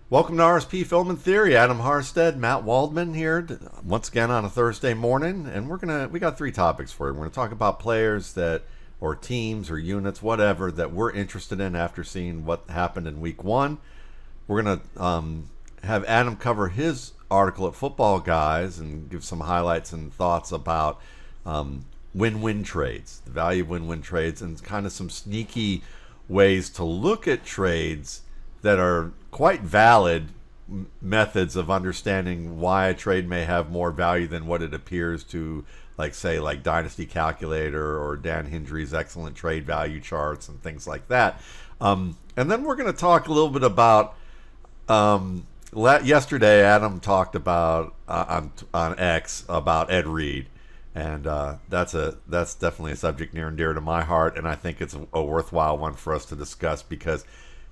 Welcome to RSP Film and Theory. Adam Harstad, Matt Waldman here once again on a Thursday morning, and we got three topics for you. We're gonna talk about players that or teams or units, whatever that we're interested in after seeing what happened in Week One. We're gonna have Adam cover his article at Footballguys and give some highlights and thoughts about win-win trades, the value of win-win trades, and kind of some sneaky ways to look at trades that are quite valid methods of understanding why a trade may have more value than what it appears to, like Dynasty Calculator or Dan Hendry's excellent trade value charts and things like that. And then we're going to talk a little bit about yesterday Adam talked about on X about Ed Reed, and that's definitely a subject near and dear to my heart, and I think it's a worthwhile one for us to discuss because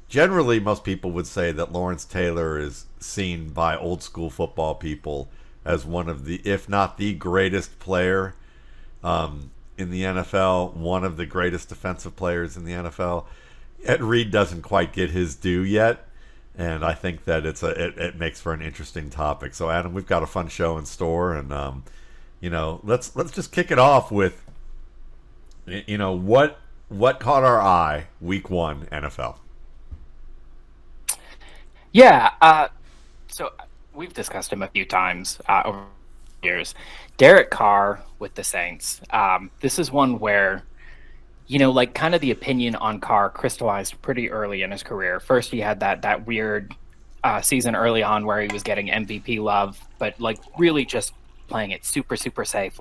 generally, most people would say that Lawrence Taylor is seen by old school football people as one of the, if not the greatest player in the NFL, one of the greatest defensive players in the NFL. Ed Reed doesn't quite get his due yet, and I think that it makes for an interesting topic. So, Adam, we've got a fun show in store, and let's just kick it off with what caught our eye Week 1 NFL. Yeah, so we've discussed him a few times over the years. Derek Carr with the Saints. This is one where, kind of the opinion on Carr crystallized pretty early in his career. First, he had that weird season early on where he was getting MVP love, but really just playing it super, super safe.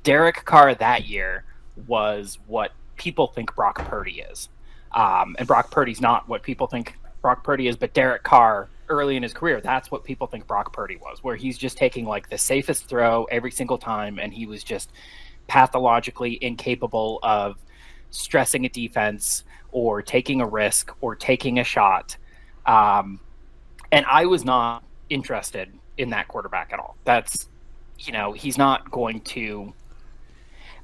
Derek Carr that year was what people think Brock Purdy is. And Brock Purdy's not what people think Brock Purdy is, but Derek Carr early in his career, that's what people think Brock Purdy was, where he's just taking the safest throw every single time, and he was just pathologically incapable of stressing a defense or taking a risk or taking a shot. And I was not interested in that quarterback at all. That's, he's not going to,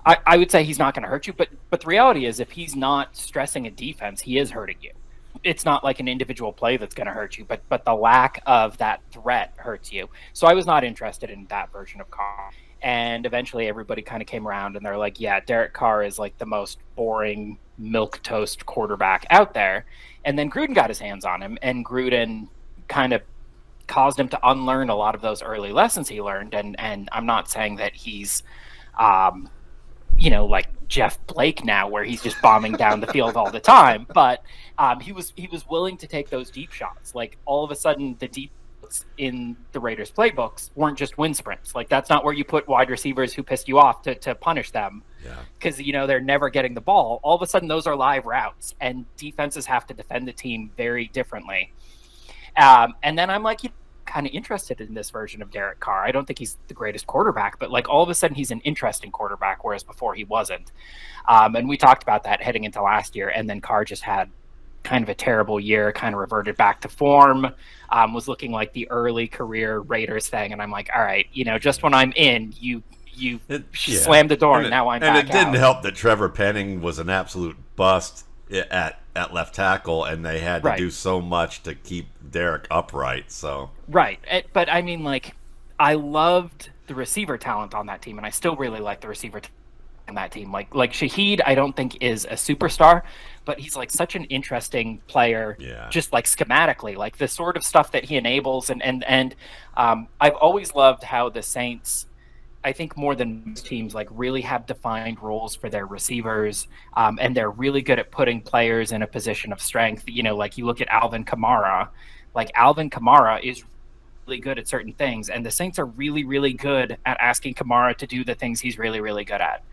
I would say he's not going to hurt you, but the reality is if he's not stressing a defense, he is hurting you. It's not like an individual play that's going to hurt you, but the lack of that threat hurts you. So I was not interested in that version of Carr. And eventually everybody kind of came around and they're like, yeah, Derek Carr is the most boring milquetoast quarterback out there. And then Gruden got his hands on him, and Gruden kind of caused him to unlearn a lot of those early lessons he learned. And I'm not saying that he's, like Jeff Blake now, where he's just bombing down the field all the time. But he was willing to take those deep shots. All of a sudden, the deep shots in the Raiders playbooks weren't just wind sprints. That's not where you put wide receivers who pissed you off to punish them. Yeah. Because, they're never getting the ball. All of a sudden, those are live routes, and defenses have to defend the team very differently. And then I'm kind of interested in this version of Derek Carr. I don't think he's the greatest quarterback, but all of a sudden he's an interesting quarterback, whereas before he wasn't. And we talked about that heading into last year, and then Carr just had kind of a terrible year, kind of reverted back to form, was looking like the early career Raiders thing. And I'm like, all right, just when I'm in, you slammed the door, and now I'm back out. And it didn't help that Trevor Penning was an absolute bust at left tackle, and they had to do so much to keep Derek upright. So right, but I mean, I loved the receiver talent on that team, and I still really like the receiver on that team. Like Shaheed, I don't think is a superstar, but he's such an interesting player. Yeah. Just schematically, the sort of stuff that he enables, and I've always loved how the Saints, I think more than most teams, really have defined roles for their receivers, and they're really good at putting players in a position of strength. You look at Alvin Kamara, Alvin Kamara is really good at certain things, and the Saints are really, really good at asking Kamara to do the things he's really, really good at.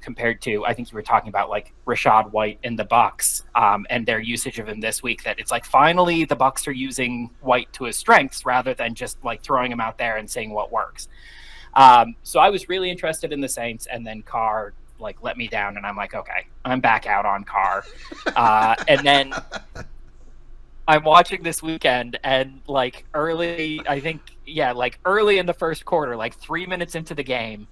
Compared to, I think you were talking about Rachaad White in the Bucs, and their usage of him this week, that it's finally the Bucs are using White to his strengths rather than just throwing him out there and seeing what works. So I was really interested in the Saints, and then Carr let me down, and I'm okay, I'm back out on Carr. And then I'm watching this weekend, and early, I think, early in the first quarter, 3 minutes into the game,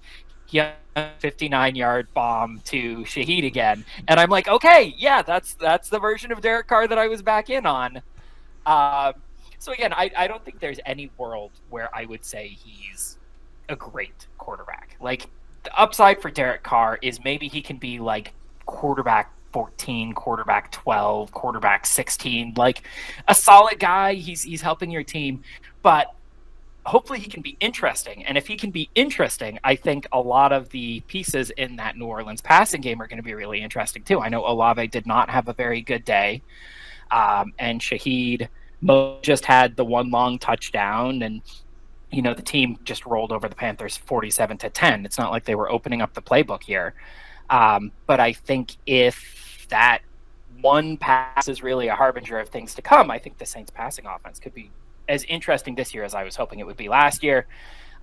he had a 59-yard bomb to Shaheed again, and I'm okay, yeah, that's the version of Derek Carr that I was back in on. So again, I don't think there's any world where I would say he's a great quarterback. Like, the upside for Derek Carr is maybe he can be like quarterback 14, quarterback 12, quarterback 16, like a solid guy. He's helping your team, but hopefully he can be interesting. And if he can be interesting, I think a lot of the pieces in that New Orleans passing game are going to be really interesting too. I know Olave did not have a very good day, and Shaheed just had the one long touchdown, and the team just rolled over the Panthers 47-10. It's not like they were opening up the playbook here. But I think if that one pass is really a harbinger of things to come, I think the Saints passing offense could be as interesting this year as I was hoping it would be last year.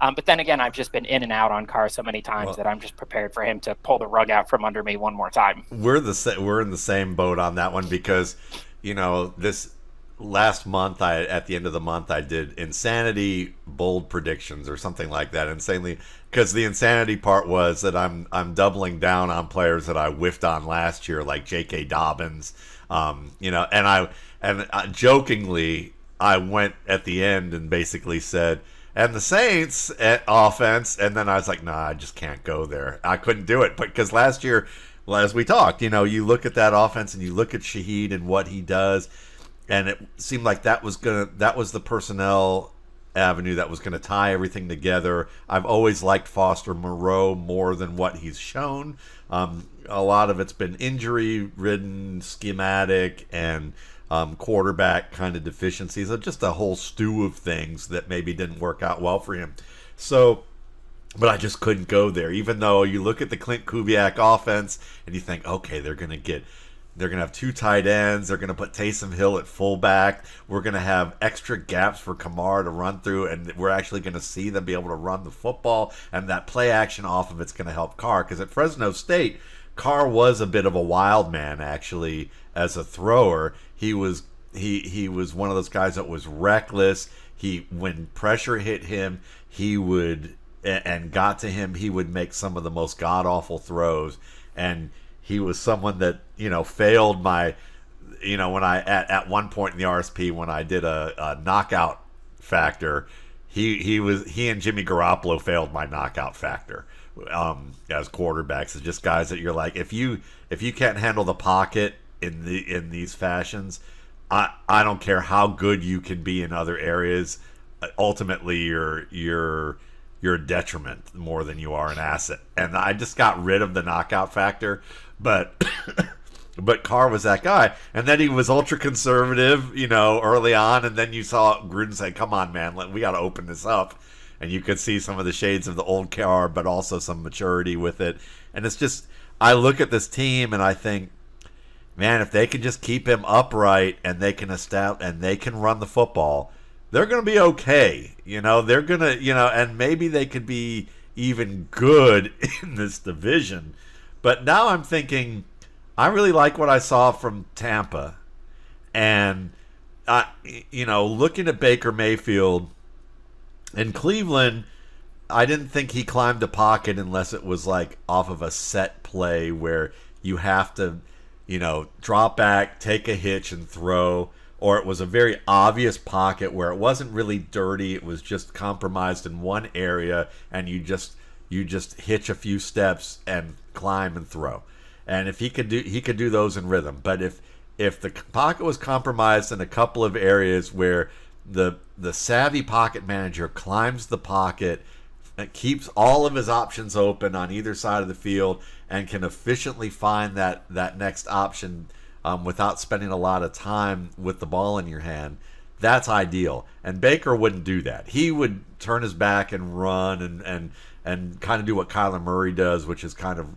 But then again, I've just been in and out on Carr so many times that I'm just prepared for him to pull the rug out from under me one more time. We're in the same boat on that one because, this last month, at the end of the month, I did insanity bold predictions or something like that. Insanely, because the insanity part was that I'm doubling down on players that I whiffed on last year, like J.K. Dobbins, and jokingly I went at the end and basically said, and the Saints offense, and then I was like, nah, I just can't go there. I couldn't do it, because last year, as we talked, you look at that offense and you look at Shaheed and what he does, and it seemed like that was the personnel avenue that was going to tie everything together. I've always liked Foster Moreau more than what he's shown. A lot of it's been injury-ridden, schematic, and quarterback kind of deficiencies. So just a whole stew of things that maybe didn't work out well for him. So, but I just couldn't go there. Even though you look at the Clint Kubiak offense and you think, okay, they're going to have two tight ends. They're going to put Taysom Hill at fullback. We're going to have extra gaps for Kamara to run through, and we're actually going to see them be able to run the football, and that play action off of it's going to help Carr. Because at Fresno State, Carr was a bit of a wild man, actually, as a thrower. He was one of those guys that was reckless. When pressure hit him, he would make some of the most god awful throws, and he was someone that failed my, when I at one point in the RSP when I did a knockout factor, he and Jimmy Garoppolo failed my knockout factor as quarterbacks. It's just guys that you're like, if you can't handle the pocket in these fashions, I don't care how good you can be in other areas. Ultimately, you're a detriment more than you are an asset. And I just got rid of the knockout factor, but Carr was that guy. And then he was ultra conservative, early on. And then you saw Gruden say, "Come on, man, we got to open this up." And you could see some of the shades of the old Carr, but also some maturity with it. And it's just, I look at this team and I think, man, if they can just keep him upright and they can run the football, they're going to be okay. They're going to, and maybe they could be even good in this division. But now I'm thinking, I really like what I saw from Tampa. And, looking at Baker Mayfield in Cleveland, I didn't think he climbed the pocket unless it was like off of a set play where you have to, drop back, take a hitch, and throw. Or it was a very obvious pocket where it wasn't really dirty. It was just compromised in one area, and you just hitch a few steps and climb and throw. And if he could do those in rhythm. But if the pocket was compromised in a couple of areas where the savvy pocket manager climbs the pocket, keeps all of his options open on either side of the field, and can efficiently find that next option without spending a lot of time with the ball in your hand, that's ideal. And Baker wouldn't do that. He would turn his back and run and kind of do what Kyler Murray does, which is kind of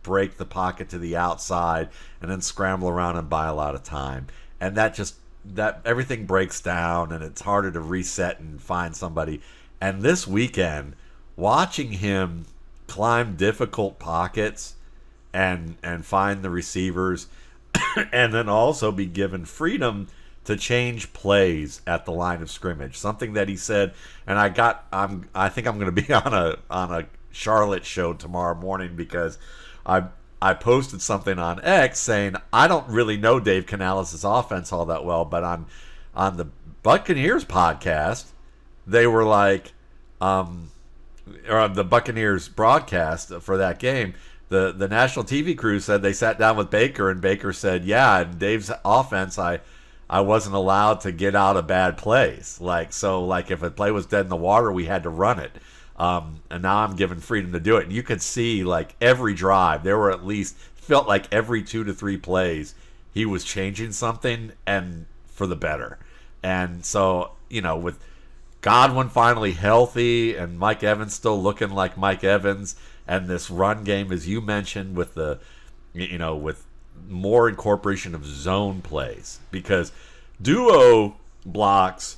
break the pocket to the outside and then scramble around and buy a lot of time. And that everything breaks down, and it's harder to reset and find somebody. And this weekend, watching him climb difficult pockets and find the receivers and then also be given freedom to change plays at the line of scrimmage, something that he said. And I think I'm going to be on a Charlotte show tomorrow morning, because I posted something on X saying I don't really know Dave Canales' offense all that well, but on the Buccaneers podcast, they were like, or the Buccaneers broadcast for that game, the national TV crew said they sat down with Baker, and Baker said, yeah, in Dave's offense, I wasn't allowed to get out of bad plays. So if a play was dead in the water, we had to run it. And now I'm given freedom to do it. And you could see, like, every drive, there were at least, felt like every 2 to 3 plays, he was changing something, and for the better. And so, with Godwin finally healthy and Mike Evans still looking like Mike Evans, and this run game, as you mentioned, with with more incorporation of zone plays, because duo blocks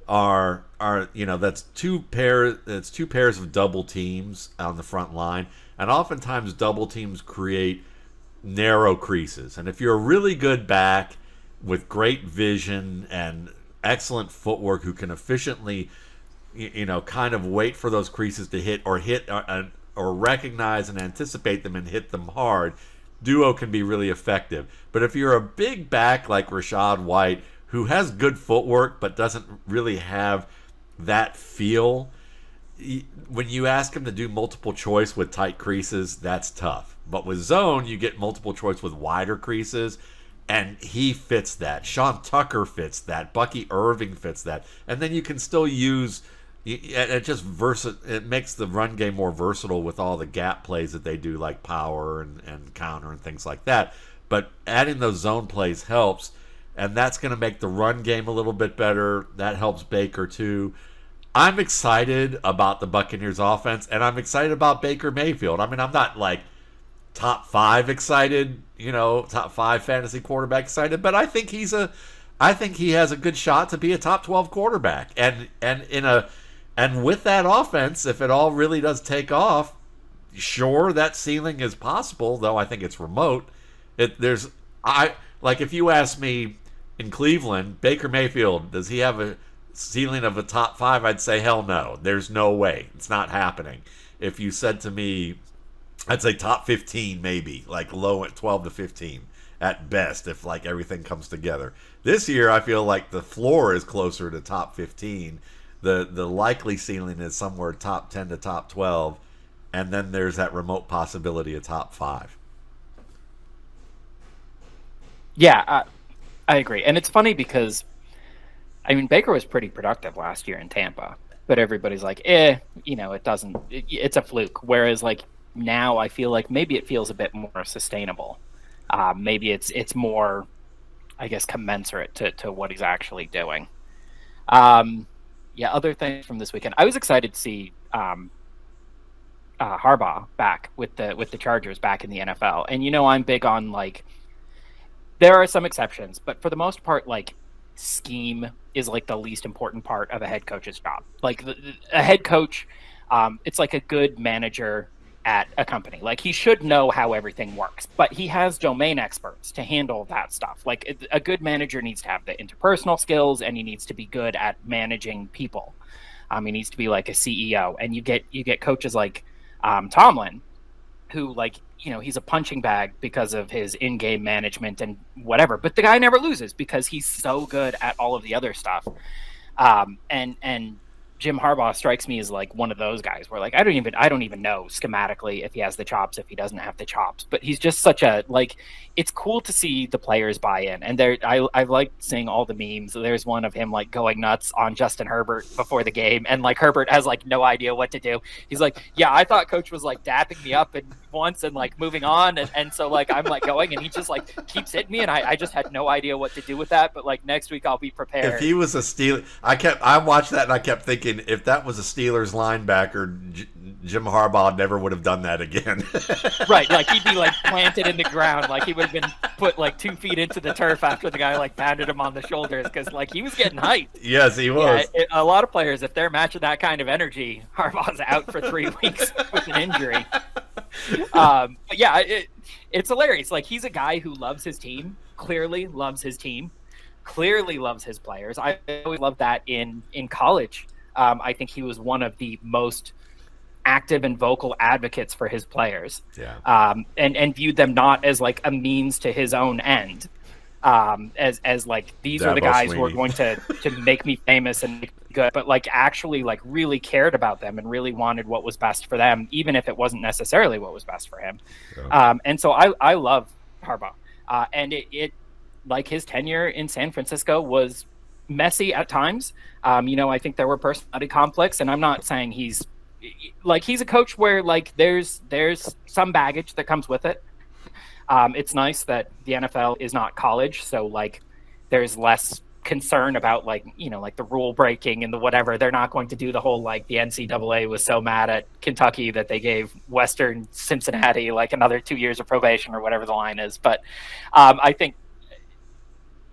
are that's two pairs of double teams on the front line, and oftentimes double teams create narrow creases. And if you're a really good back with great vision and excellent footwork who can efficiently kind of wait for those creases to hit or recognize and anticipate them and hit them hard, duo can be really effective. But if you're a big back like Rachaad White, who has good footwork but doesn't really have that feel, when you ask him to do multiple choice with tight creases, that's tough. But with zone, you get multiple choice with wider creases, and he fits that. Sean Tucker fits that. Bucky Irving fits that. And then you can still use it makes the run game more versatile with all the gap plays that they do, like power and counter and things like that. But adding those zone plays helps, and that's going to make the run game a little bit better. That helps Baker too. I'm excited about the Buccaneers offense, and I'm excited about Baker Mayfield. I mean, I'm not like top 5 excited, top 5 fantasy quarterback excited, but I think he has a good shot to be a top 12 quarterback. And with that offense, if it all really does take off, sure, that ceiling is possible, though I think it's remote. If you ask me in Cleveland, Baker Mayfield, does he have a ceiling of a top 5? I'd say hell no. There's no way. It's not happening. If you said to me, I'd say top 15 maybe, like low at 12 to 15 at best, if like everything comes together. This year, I feel like the floor is closer to top 15. The likely ceiling is somewhere top 10 to top 12, and then there's that remote possibility of top 5. Yeah, I agree. And it's funny because, Baker was pretty productive last year in Tampa, but everybody's like, it's a fluke. Whereas, like, now I feel like maybe it feels a bit more sustainable. Maybe it's more, I guess, commensurate to what he's actually doing. Other things from this weekend. I was excited to see Harbaugh back with the Chargers back in the NFL. And I'm big on, like, there are some exceptions, but for the most part, like, scheme is like the least important part of a head coach's job. Like a head coach, it's like a good manager at a company. Like, he should know how everything works, but he has domain experts to handle that stuff. Like, a good manager needs to have the interpersonal skills, and he needs to be good at managing people. He needs to be like a CEO, and you get coaches like Tomlin, who, like, he's a punching bag because of his in-game management and whatever, but the guy never loses because he's so good at all of the other stuff. And Jim Harbaugh strikes me as like one of those guys where, like, I don't even know schematically if he has the chops, if he doesn't have the chops, but he's just such a, like, it's cool to see the players buy in. And I like seeing all the memes. There's one of him like going nuts on Justin Herbert before the game, and like Herbert has like no idea what to do. He's like, yeah, I thought coach was like dapping me up and once and like moving on, and so like I'm like going, and he just like keeps hitting me, and I just had no idea what to do with that. But like next week I'll be prepared. If he was a Steeler, I watched that and I kept thinking, if that was a Steelers linebacker, Jim Harbaugh never would have done that again. Right, like he'd be like planted in the ground, like he would have been put like 2 feet into the turf after the guy like pounded him on the shoulders, because like he was getting hyped. Yes, he was. Yeah, a lot of players, if they're matching that kind of energy, Harbaugh's out for 3 weeks with an injury. But yeah, it's hilarious. Like, he's a guy who loves his team, clearly loves his team, clearly loves his players. I always loved that in college. I think he was one of the most active and vocal advocates for his players. Yeah. And viewed them not as like a means to his own end. as like these are the Dabo guys who are Swinney. going to make me famous and make me good, but like actually like really cared about them and really wanted what was best for them, even if it wasn't necessarily what was best for him. And so I love Harbaugh, and it like his tenure in San Francisco was messy at times. I think there were personality conflicts, and I'm not saying he's a coach where like there's some baggage that comes with it. It's nice that the NFL is not college, so like there's less concern about like the rule breaking and the whatever. They're not going to do the whole like the NCAA was so mad at Kentucky that they gave Western Cincinnati like another 2 years of probation or whatever the line is. But I think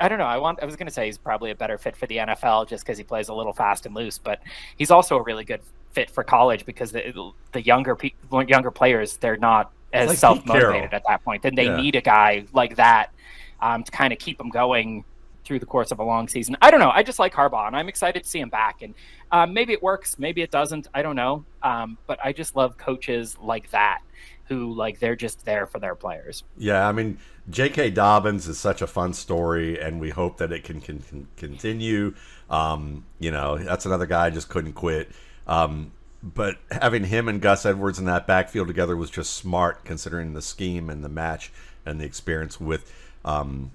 I don't know. I was going to say he's probably a better fit for the NFL just because he plays a little fast and loose, but he's also a really good fit for college because the younger players, they're not as like self-motivated at that point. Then they Yeah. need a guy like that to kind of keep them going through the course of a long season. I don't know. I just like Harbaugh, and I'm excited to see him back. And maybe it works, maybe it doesn't. I don't know. But I just love coaches like that who like they're just there for their players. Yeah, I mean, J.K. Dobbins is such a fun story, and we hope that it can continue. That's another guy I just couldn't quit. But having him and Gus Edwards in that backfield together was just smart, considering the scheme and the match and the experience with, with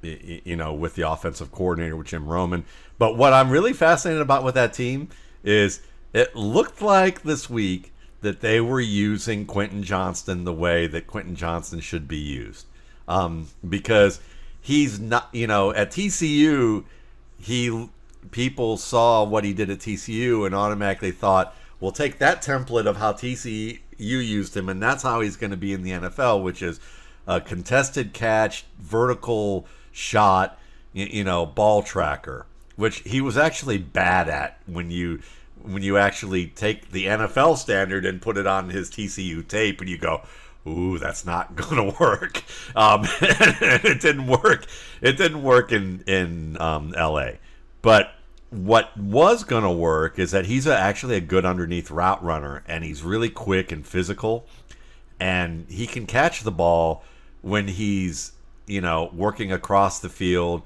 the offensive coordinator with Jim Roman. But what I'm really fascinated about with that team is it looked like this week that they were using Quentin Johnston the way that Quentin Johnston should be used. Because he's not, at TCU, people saw what he did at TCU and automatically thought, we'll take that template of how TCU used him, and that's how he's going to be in the NFL, which is a contested catch, vertical shot, ball tracker, which he was actually bad at when you actually take the NFL standard and put it on his TCU tape and you go, ooh, that's not going to work. It didn't work. It didn't work in LA. But what was going to work is that he's actually a good underneath route runner, and he's really quick and physical, and he can catch the ball when he's, working across the field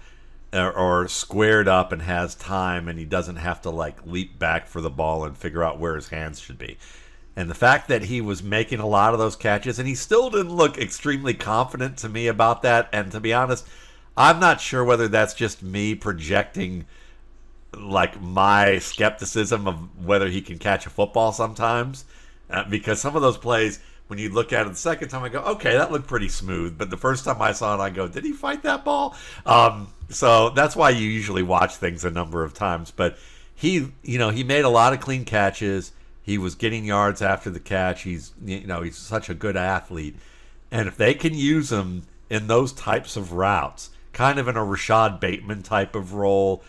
or squared up and has time, and he doesn't have to like leap back for the ball and figure out where his hands should be. And the fact that he was making a lot of those catches, and he still didn't look extremely confident to me about that. And to be honest, I'm not sure whether that's just me projecting like my skepticism of whether he can catch a football sometimes, because some of those plays, when you look at it the second time, I go, okay, that looked pretty smooth. But the first time I saw it, I go, did he fight that ball? So that's why you usually watch things a number of times. But he made a lot of clean catches. He was getting yards after the catch. He's such a good athlete. And if they can use him in those types of routes, kind of in a Rashad Bateman type of role,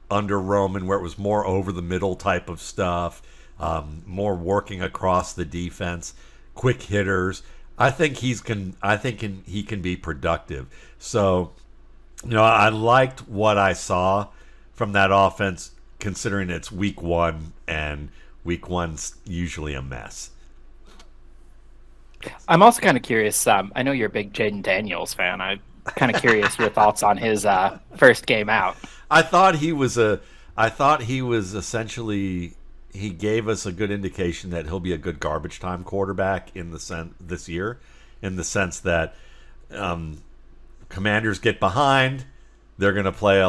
under Roman, where it was more over the middle type of stuff, more working across the defense, quick hitters, I think he can be productive. So, I liked what I saw from that offense, considering it's week one, and week one's usually a mess. I'm also kind of curious. I know you're a big Jaden Daniels fan. I'm kind of curious your thoughts on his first game out. I thought he was essentially, he gave us a good indication that he'll be a good garbage time quarterback this year, in the sense that Commanders get behind, they're going to play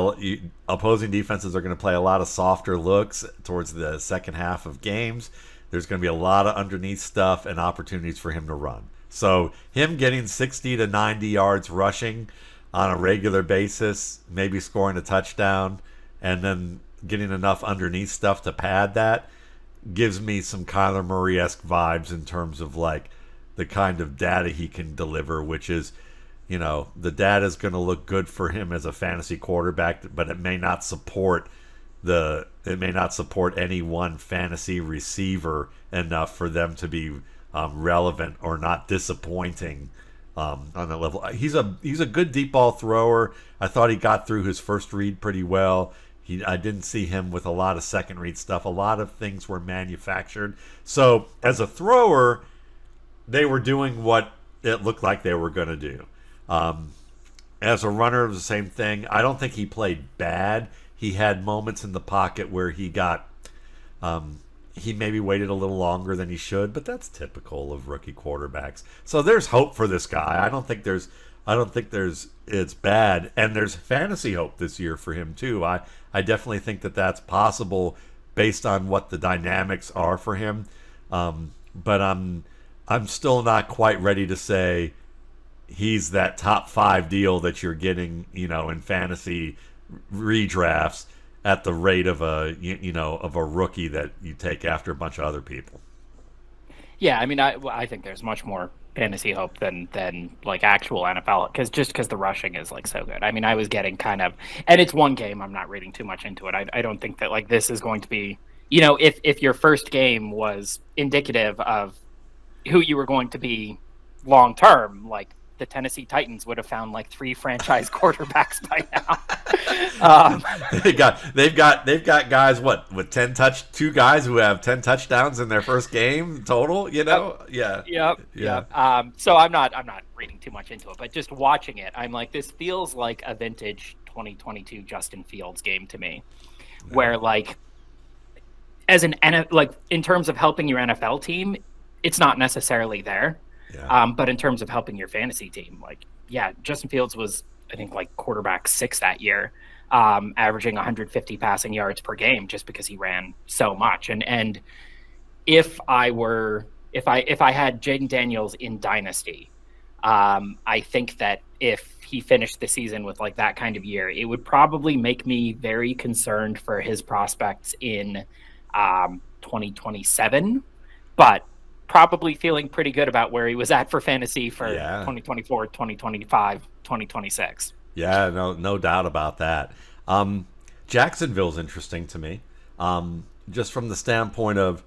opposing defenses are going to play a lot of softer looks towards the second half of games. There's going to be a lot of underneath stuff and opportunities for him to run. So him getting 60 to 90 yards rushing on a regular basis, maybe scoring a touchdown, and then getting enough underneath stuff to pad that, gives me some Kyler Murray-esque vibes in terms of like the kind of data he can deliver, which is, the data is going to look good for him as a fantasy quarterback, but it may not support any one fantasy receiver enough for them to be relevant or not disappointing on that level. He's a good deep ball thrower. I thought he got through his first read pretty well. I didn't see him with a lot of second read stuff. A lot of things were manufactured. So as a thrower, they were doing what it looked like they were going to do. As a runner, it was the same thing. I don't think he played bad. He had moments in the pocket where he maybe waited a little longer than he should, but that's typical of rookie quarterbacks. So there's hope for this guy. I don't think there's it's bad, and there's fantasy hope this year for him too. I definitely think that that's possible based on what the dynamics are for him. But I'm still not quite ready to say he's that top 5 deal that you're getting, in fantasy redrafts at the rate of a rookie that you take after a bunch of other people. Yeah, I mean, I think there's much more fantasy hope than like actual NFL, because the rushing is like so good. I mean, I was getting kind of, and it's one game. I'm not reading too much into it. I don't think that like this is going to be, if your first game was indicative of who you were going to be long term, like the Tennessee Titans would have found like 3 franchise quarterbacks by now. They've got guys with 2 guys who have 10 touchdowns in their first game total. Yeah. Yep. So I'm not reading too much into it, but just watching it, I'm like, this feels like a vintage 2022 Justin Fields game to me, where like as in terms of helping your NFL team, it's not necessarily there. Yeah. But in terms of helping your fantasy team, like, yeah, Justin Fields was, I think, like quarterback 6 that year, averaging 150 passing yards per game just because he ran so much. And if I had Jaden Daniels in Dynasty, I think that if he finished the season with like that kind of year, it would probably make me very concerned for his prospects in 2027. But probably feeling pretty good about where he was at for fantasy for 2024, 2025, 2026. Yeah, no doubt about that. Jacksonville's interesting to me. Just from the standpoint of,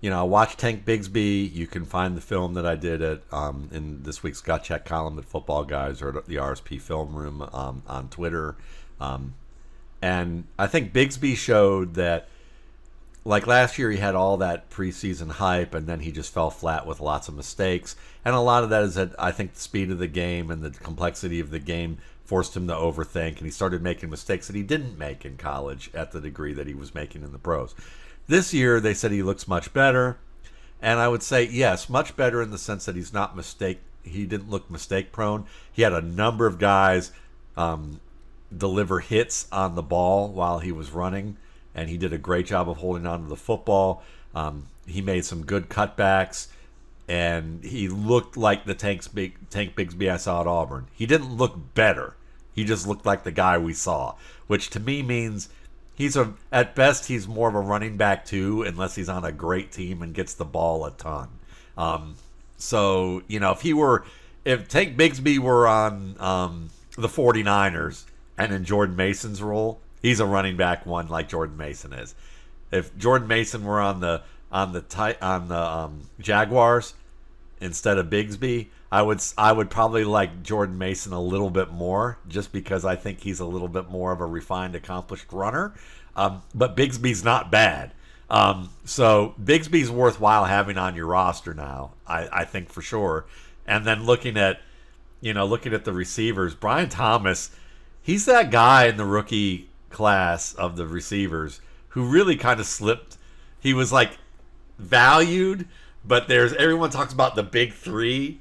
I watched Tank Bigsby. You can find the film that I did in this week's Gut Check column at Footballguys or the RSP Film Room on Twitter. And I think Bigsby showed that, like last year, he had all that preseason hype, and then he just fell flat with lots of mistakes. And a lot of that is that I think the speed of the game and the complexity of the game forced him to overthink, and he started making mistakes that he didn't make in college at the degree that he was making in the pros. This year, they said he looks much better, and I would say, yes, much better in the sense that he didn't look mistake prone. He had a number of guys deliver hits on the ball while he was running, and he did a great job of holding on to the football. He made some good cutbacks, and he looked like the Tank Bigsby I saw at Auburn. He didn't look better. He just looked like the guy we saw, which to me means at best he's more of a running back too, unless he's on a great team and gets the ball a ton. So if Tank Bigsby were on the 49ers and in Jordan Mason's role, he's a running back one like Jordan Mason is. If Jordan Mason were on the Jaguars instead of Bigsby, I would probably like Jordan Mason a little bit more, just because I think he's a little bit more of a refined, accomplished runner. But Bigsby's not bad. So Bigsby's worthwhile having on your roster now, I think for sure. And then looking at the receivers, Brian Thomas, he's that guy in the rookie class of the receivers who really kind of slipped. He was like valued, but everyone talks about the big 3,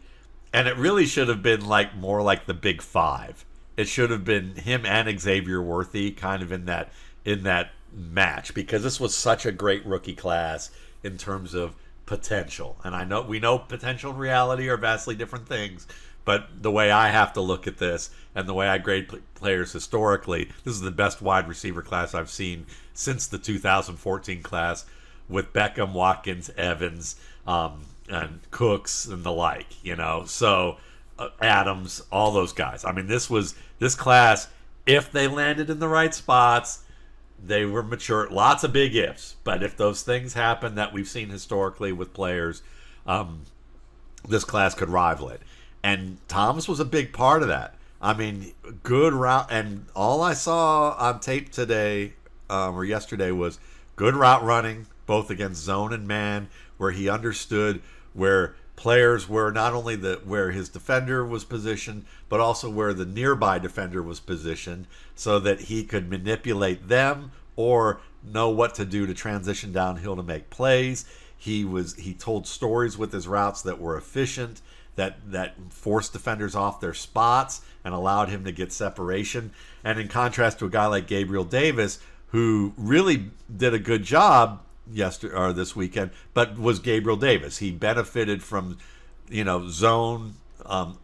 and it really should have been like more like the big 5. It should have been him and Xavier Worthy kind of in that match, because this was such a great rookie class in terms of potential. And we know potential and reality are vastly different things, but the way I have to look at this and the way I grade players historically, this is the best wide receiver class I've seen since the 2014 class, with Beckham, Watkins, Evans, and Cooks and the like. So Adams, all those guys. I mean, this class, if they landed in the right spots, they were mature. Lots of big ifs, but if those things happen that we've seen historically with players, this class could rival it. And Thomas was a big part of that. I mean, good route, and all I saw on tape today or yesterday was good route running, both against zone and man, where he understood where players were not only where his defender was positioned, but also where the nearby defender was positioned, so that he could manipulate them or know what to do to transition downhill to make plays. He told stories with his routes that were efficient, that forced defenders off their spots and allowed him to get separation. And in contrast to a guy like Gabriel Davis, who really did a good job this weekend, but was Gabriel Davis. He benefited from, zone,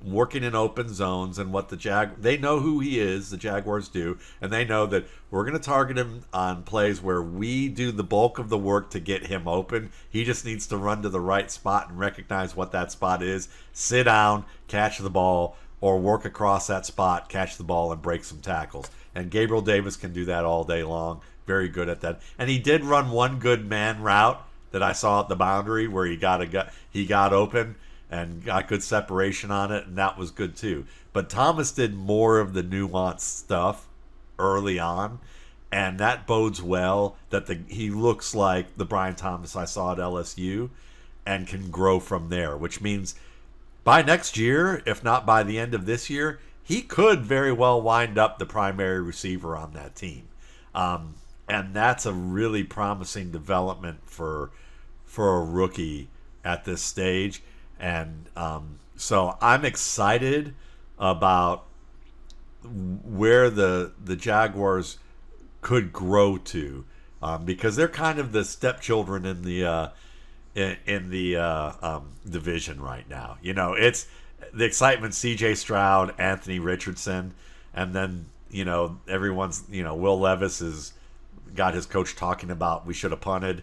working in open zones, and what they know who he is, the Jaguars do, and they know that we're going to target him on plays where we do the bulk of the work to get him open. He just needs to run to the right spot and recognize what that spot is, sit down, catch the ball, or work across that spot, catch the ball, and break some tackles. And Gabriel Davis can do that all day long. Very good at that. And he did run one good man route that I saw at the boundary where he got open and got good separation on it, and that was good too. But Thomas did more of the nuanced stuff early on, and that bodes well that he looks like the Brian Thomas I saw at LSU and can grow from there, which means by next year, if not by the end of this year, he could very well wind up the primary receiver on that team. And that's a really promising development for a rookie at this stage. And so I'm excited about where the Jaguars could grow to, because they're kind of the stepchildren in the division right now. It's the excitement: C.J. Stroud, Anthony Richardson, and then everyone's Will Levis has got his coach talking about we should have punted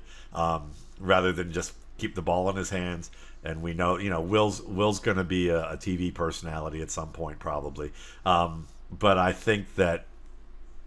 rather than just keep the ball in his hands. And we know, Will's going to be a TV personality at some point probably. But I think that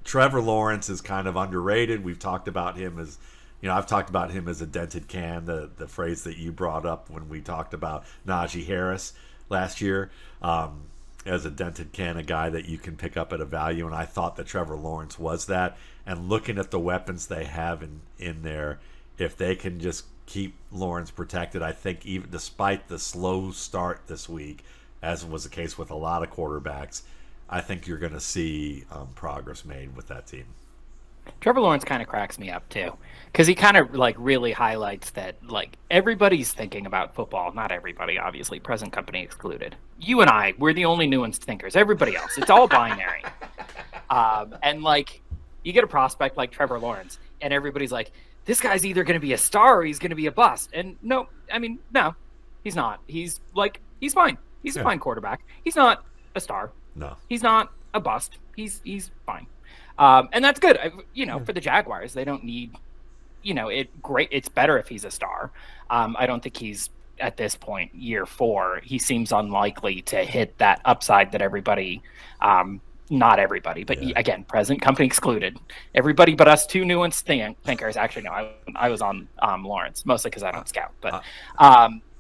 Trevor Lawrence is kind of underrated. We've talked about him as, I've talked about him as a dented can, the phrase that you brought up when we talked about Najee Harris last year, as a dented can, a guy that you can pick up at a value. And I thought that Trevor Lawrence was that. And looking at the weapons they have in there, if they can just keep Lawrence protected, I think even despite the slow start this week, as was the case with a lot of quarterbacks, I think you're going to see progress made with that team. Trevor Lawrence kind of cracks me up too, because he kind of really highlights that everybody's thinking about football. Not everybody, obviously, present company excluded. You and I, we're the only nuanced thinkers. Everybody else, it's all binary. And you get a prospect like Trevor Lawrence, and everybody's like, this guy's either going to be a star or he's going to be a bust. And no, he's not. He's fine. He's a fine quarterback. He's not a star. No. He's not a bust. He's fine. And that's good. For the Jaguars, they don't need, it's better if he's a star. I don't think he's, at this point, year 4, he seems unlikely to hit that upside that everybody, not everybody, but again, present company excluded. Everybody but us two nuanced thinkers. Actually, no, I was on Lawrence, mostly because I don't scout. But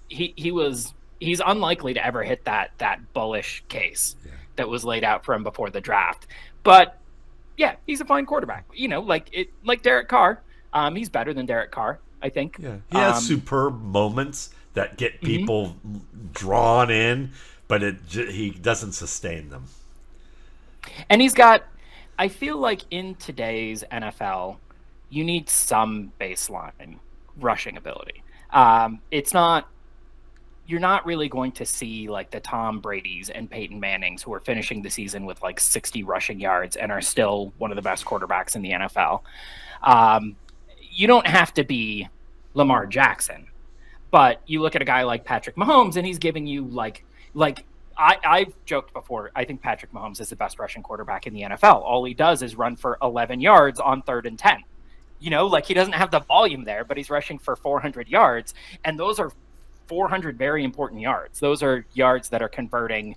he's unlikely to ever hit that bullish case that was laid out for him before the draft. But yeah, he's a fine quarterback. Like Derek Carr. He's better than Derek Carr, I think. Yeah, he has superb moments that get people drawn in, but he doesn't sustain them. And he's got, I feel like in today's NFL, you need some baseline rushing ability. You're not really going to see the Tom Brady's and Peyton Manning's who are finishing the season with 60 rushing yards and are still one of the best quarterbacks in the NFL. You don't have to be Lamar Jackson, but you look at a guy like Patrick Mahomes and he's giving you I've joked before, I think Patrick Mahomes is the best rushing quarterback in the NFL. All he does is run for 11 yards on 3rd and 10. He doesn't have the volume there, but he's rushing for 400 yards. And those are 400 very important yards. Those are yards that are converting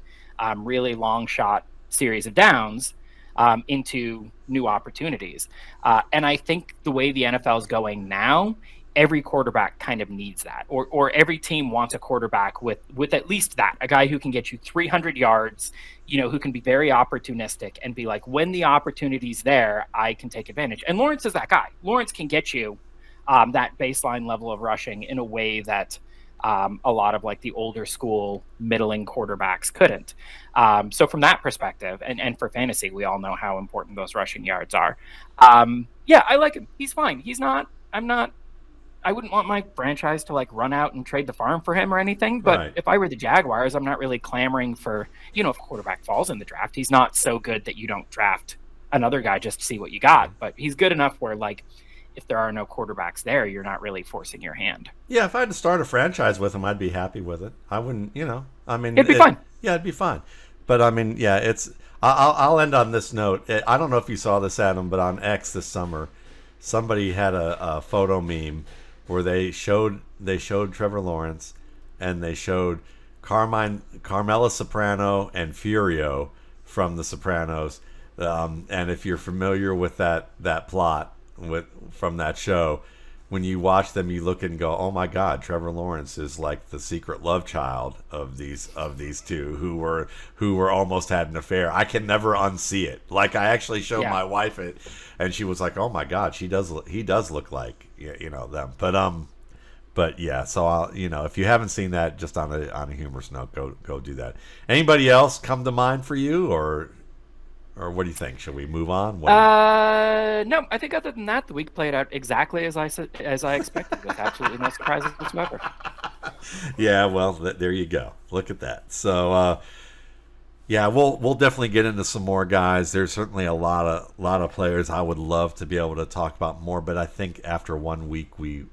really long shot series of downs into new opportunities. And I think the way the NFL is going now, every quarterback kind of needs that, or every team wants a quarterback with at least that, a guy who can get you 300 yards, who can be very opportunistic and be like, when the opportunity's there, I can take advantage. And Lawrence is that guy. Lawrence can get you that baseline level of rushing in a way that A lot of like the older school middling quarterbacks couldn't. So from that perspective, and for fantasy, we all know how important those rushing yards are. Yeah, I like him. He's fine. I wouldn't want my franchise to like run out and trade the farm for him or anything. But Right. if I were the Jaguars, I'm not really clamoring for, if quarterback falls in the draft, he's not so good that you don't draft another guy just to see what you got. But he's good enough where like, if there are no quarterbacks there, you're not really forcing your hand. Yeah, if I had to start a franchise with him, I'd be happy with it. I wouldn't, I mean, It'd be fine. Yeah, it'd be fine. But I mean, yeah, it's. I'll end on this note. I don't know if you saw this, Adam, but on X this summer, somebody had a photo meme where they showed Trevor Lawrence and they showed Carmela Soprano and Furio from The Sopranos. And if you're familiar with that plot from that show, when you watch them, you look and go, "Oh my God, Trevor Lawrence is like the secret love child of these two who were almost had an affair." I can never unsee it. Like I actually showed my wife it, and she was like, "Oh my God, he does look like them." But yeah, so I'll if you haven't seen that, just on a humorous note, go do that. Anybody else come to mind for you, or what do you think? Should we move on? No, I think other than that, the week played out exactly as I expected, with absolutely no surprises whatsoever. Yeah, well, there you go. Look at that. So, yeah, we'll definitely get into some more guys. There's certainly a lot of players I would love to be able to talk about more, but I think after 1 week we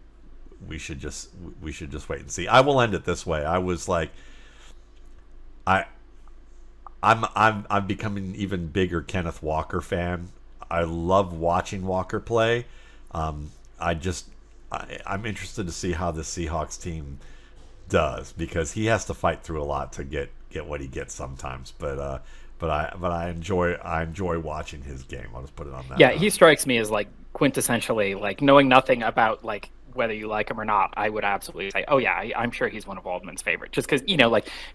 should just wait and see. I will end it this way. I was like, I'm becoming an even bigger Kenneth Walker fan. I love watching Walker play. I'm interested to see how the Seahawks team does, because he has to fight through a lot to get what he gets sometimes. But I enjoy watching his game. I'll just put it on that. Yeah, he strikes me as like quintessentially, like, knowing nothing about like whether you like him or not, I would absolutely say, oh yeah, I'm sure he's one of Waldman's favorite. Just because,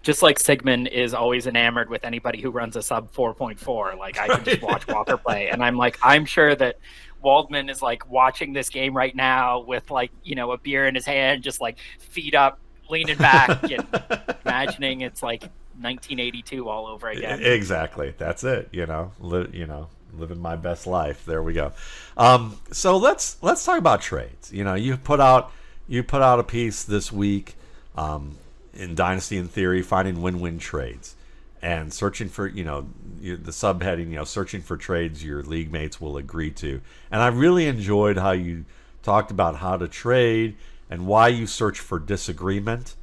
just like Sigmund is always enamored with anybody who runs a sub 4.4. Like I can just watch Walker play, and I'm sure that Waldman is like watching this game right now with like, a beer in his hand, just like feet up, leaning back, and imagining it's like 1982 all over again. Exactly. That's it. Living my best life. There we go. So let's talk about trades. You put out a piece this week in Dynasty in Theory, finding win-win trades, and searching for the subheading, searching for trades your league mates will agree to. And I really enjoyed how you talked about how to trade and why you search for disagreement,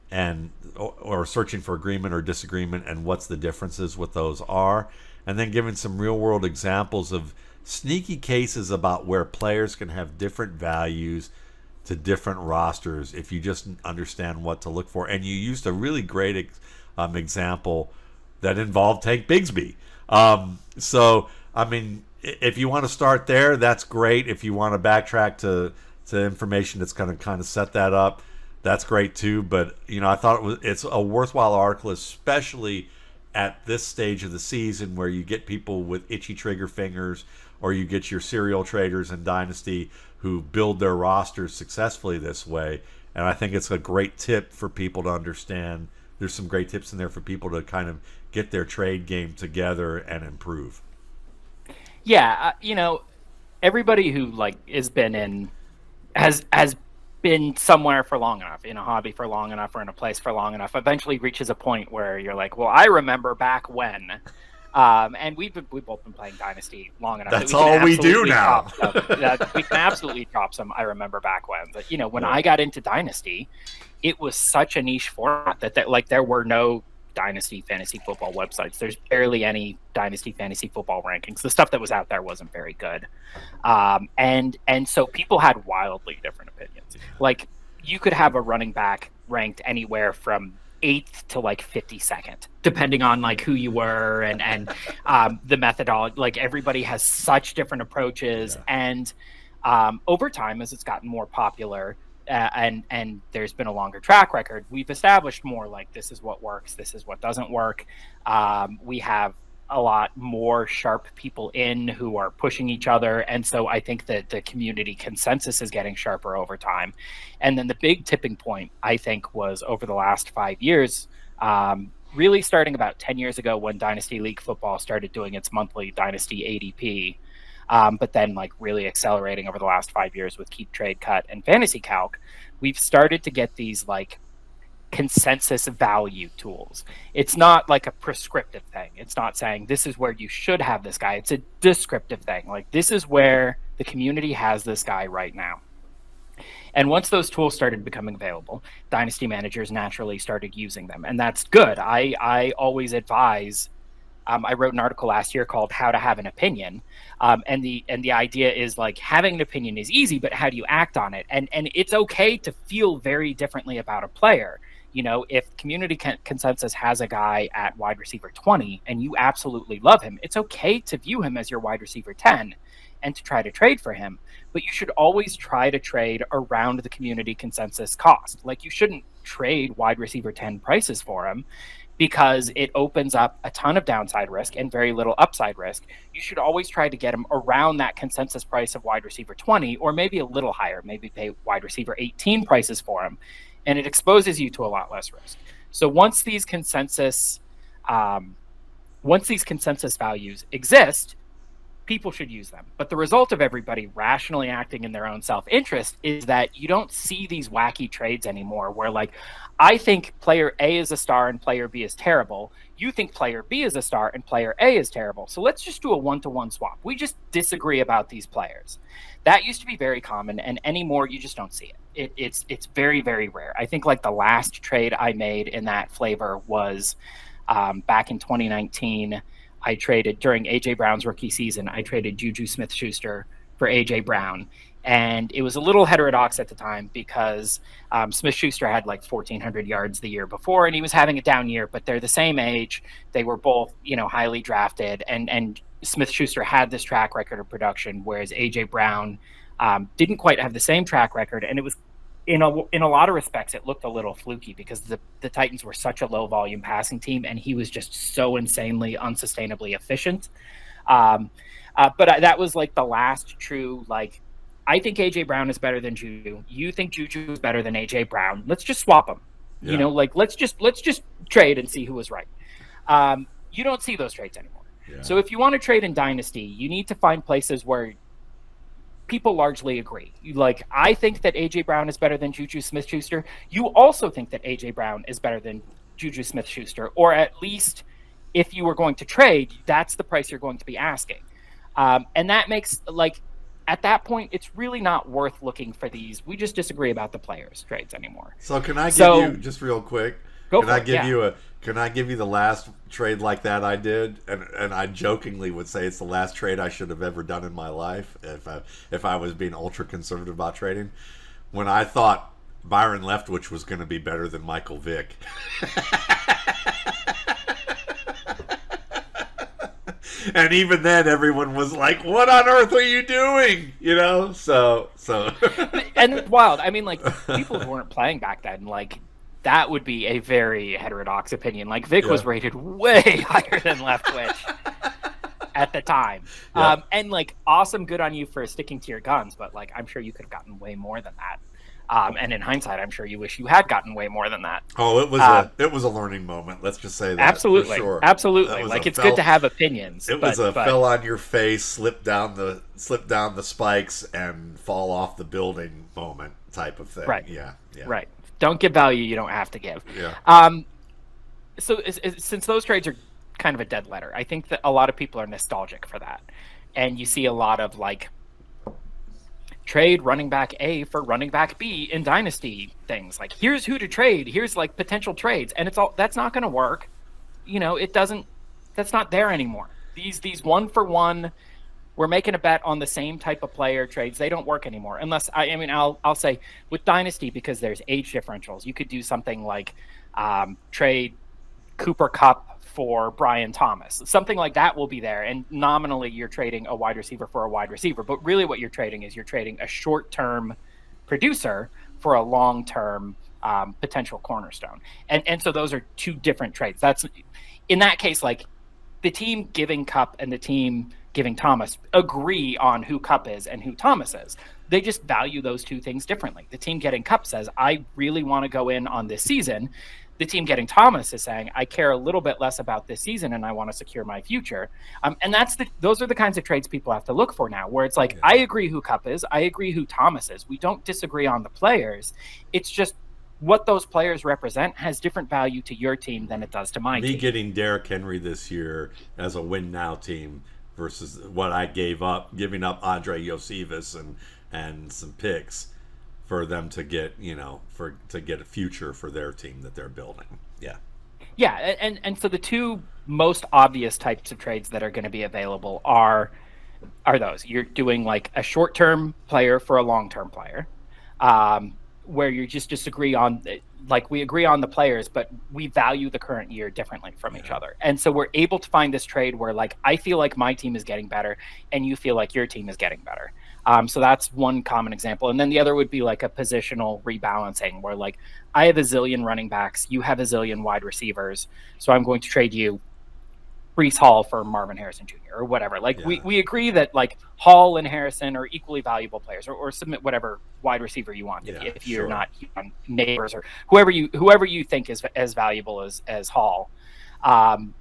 and or searching for agreement or disagreement, and what's the differences with those are. And then giving some real-world examples of sneaky cases about where players can have different values to different rosters if you just understand what to look for. And you used a really great example that involved Tank Bigsby. So, I mean, if you want to start there, that's great. If you want to backtrack to information that's going to kind of set that up, that's great too. But, I thought it's a worthwhile article, especially at this stage of the season where you get people with itchy trigger fingers, or you get your serial traders in Dynasty who build their rosters successfully this way. And I think it's a great tip for people to understand. There's some great tips in there for people to kind of get their trade game together and improve. Yeah, everybody who has been somewhere for long enough, in a hobby for long enough, or in a place for long enough, eventually reaches a point where you're like, well, I remember back when. And we've both been playing Dynasty long enough. That's all we do now. We can absolutely drop some I remember back when. But, when I got into Dynasty, it was such a niche format that there were no Dynasty fantasy football websites. There's barely any Dynasty fantasy football rankings. The stuff that was out there wasn't very good. And so people had wildly different opinions. Like, you could have a running back ranked anywhere from 8th to 52nd, depending on who you were and the methodology. Like, everybody has such different approaches. Yeah. And over time, as it's gotten more popular, and there's been a longer track record, we've established more this is what works, this is what doesn't work. We have a lot more sharp people in who are pushing each other. And so I think that the community consensus is getting sharper over time. And then the big tipping point, I think, was over the last 5 years, really starting about 10 years ago when Dynasty League Football started doing its monthly Dynasty ADP. But then like really accelerating over the last 5 years with Keep, Trade, Cut, and Fantasy Calc, we've started to get these like consensus value tools. It's not like a prescriptive thing. It's not saying this is where you should have this guy. It's a descriptive thing. Like this is where the community has this guy right now. And once those tools started becoming available, dynasty managers naturally started using them. And that's good. I always advise. I wrote an article last year called "How to Have an Opinion," and the idea is like having an opinion is easy, but how do you act on it? And it's okay to feel very differently about a player. You know, if community consensus has a guy at wide receiver 20 and you absolutely love him, it's okay to view him as your wide receiver 10 and to try to trade for him. But you should always try to trade around the community consensus cost. Like you shouldn't trade wide receiver 10 prices for him, because it opens up a ton of downside risk and very little upside risk. You should always try to get him around that consensus price of wide receiver 20, or maybe a little higher, maybe pay wide receiver 18 prices for him. And it exposes you to a lot less risk. So once these consensus values exist, people should use them. But the result of everybody rationally acting in their own self-interest is that you don't see these wacky trades anymore where like, I think player A is a star and player B is terrible. You think player B is a star and player A is terrible. So let's just do a one-to-one swap. We just disagree about these players. That used to be very common, and anymore you just don't see it. It's very, very rare. I think like the last trade I made in that flavor was back in 2019. I traded during AJ Brown's rookie season. I traded Juju Smith-Schuster for AJ Brown, and it was a little heterodox at the time because Smith-Schuster had like 1,400 yards the year before, and he was having a down year. But they're the same age. They were both, highly drafted, and Smith-Schuster had this track record of production, whereas AJ Brown didn't quite have the same track record, and it was. In a lot of respects, it looked a little fluky because the Titans were such a low volume passing team, and he was just so insanely unsustainably efficient. But that was like the last true, like, I think AJ Brown is better than Juju. You think Juju is better than AJ Brown. Let's just swap them. Yeah. Let's just trade and see who was right. You don't see those trades anymore. Yeah. So if you want to trade in Dynasty, you need to find places where people largely agree. I think that AJ Brown is better than Juju Smith-Schuster. You also think that AJ Brown is better than Juju Smith-Schuster, or at least if you were going to trade, that's the price you're going to be asking. And that makes, at that point, it's really not worth looking for these "we just disagree about the players" trades anymore. So can I give you, just real quick, Can I give you the last trade like that I did? And I jokingly would say it's the last trade I should have ever done in my life if I was being ultra conservative about trading. When I thought Byron Leftwich was going to be better than Michael Vick. And even then, everyone was like, "What on earth are you doing?" So. And it's wild. I mean, people who weren't playing back then, that would be a very heterodox opinion. Vic was rated way higher than Leftwich at the time. Yeah. And awesome, good on you for sticking to your guns, but I'm sure you could have gotten way more than that. And in hindsight, I'm sure you wish you had gotten way more than that. Oh, it was a learning moment. Let's just say that. Absolutely, for sure. Absolutely. It's good to have opinions. It was fell on your face, slip down the spikes, and fall off the building moment type of thing. Right. Yeah. Right. Don't give value you don't have to give. Yeah. So since those trades are kind of a dead letter, I think that a lot of people are nostalgic for that, and you see a lot of trade running back A for running back B in Dynasty things. Here's who to trade. Here's potential trades, and that's not going to work. It doesn't. That's not there anymore. These 1-for-1. We're making a bet on the same type of player trades. They don't work anymore. Unless I'll say with Dynasty, because there's age differentials, you could do something like trade Cooper Kupp for Brian Thomas. Something like that will be there. And nominally you're trading a wide receiver for a wide receiver. But really what you're trading is you're trading a short-term producer for a long-term potential cornerstone. And so those are two different trades. That's in that case, the team giving Kupp and the team giving Thomas agree on who Kupp is and who Thomas is. They just value those two things differently. The team getting Kupp says, I really want to go in on this season. The team getting Thomas is saying, I care a little bit less about this season and I want to secure my future. And those are the kinds of trades people have to look for now, where it's like, I agree who Kupp is. I agree who Thomas is. We don't disagree on the players. It's just what those players represent has different value to your team than it does to my team. Me getting Derrick Henry this year as a win now team versus what I giving up Andre Iosivas and some picks for them to get, to get a future for their team that they're building. Yeah. Yeah, and so the two most obvious types of trades that are going to be available are those. You're doing like a short-term player for a long-term player, where you just disagree on, like, we agree on the players, but we value the current year differently from each other. And so we're able to find this trade where, like, I feel like my team is getting better and you feel like your team is getting better. So that's one common example. And then the other would be like a positional rebalancing where, like, I have a zillion running backs, you have a zillion wide receivers, so I'm going to trade you Breece Hall for Marvin Harrison Jr. or whatever. Like, we agree that, like, Hall and Harrison are equally valuable players, or submit whatever wide receiver you want if you're not Neighbors or whoever you think is as valuable as Hall.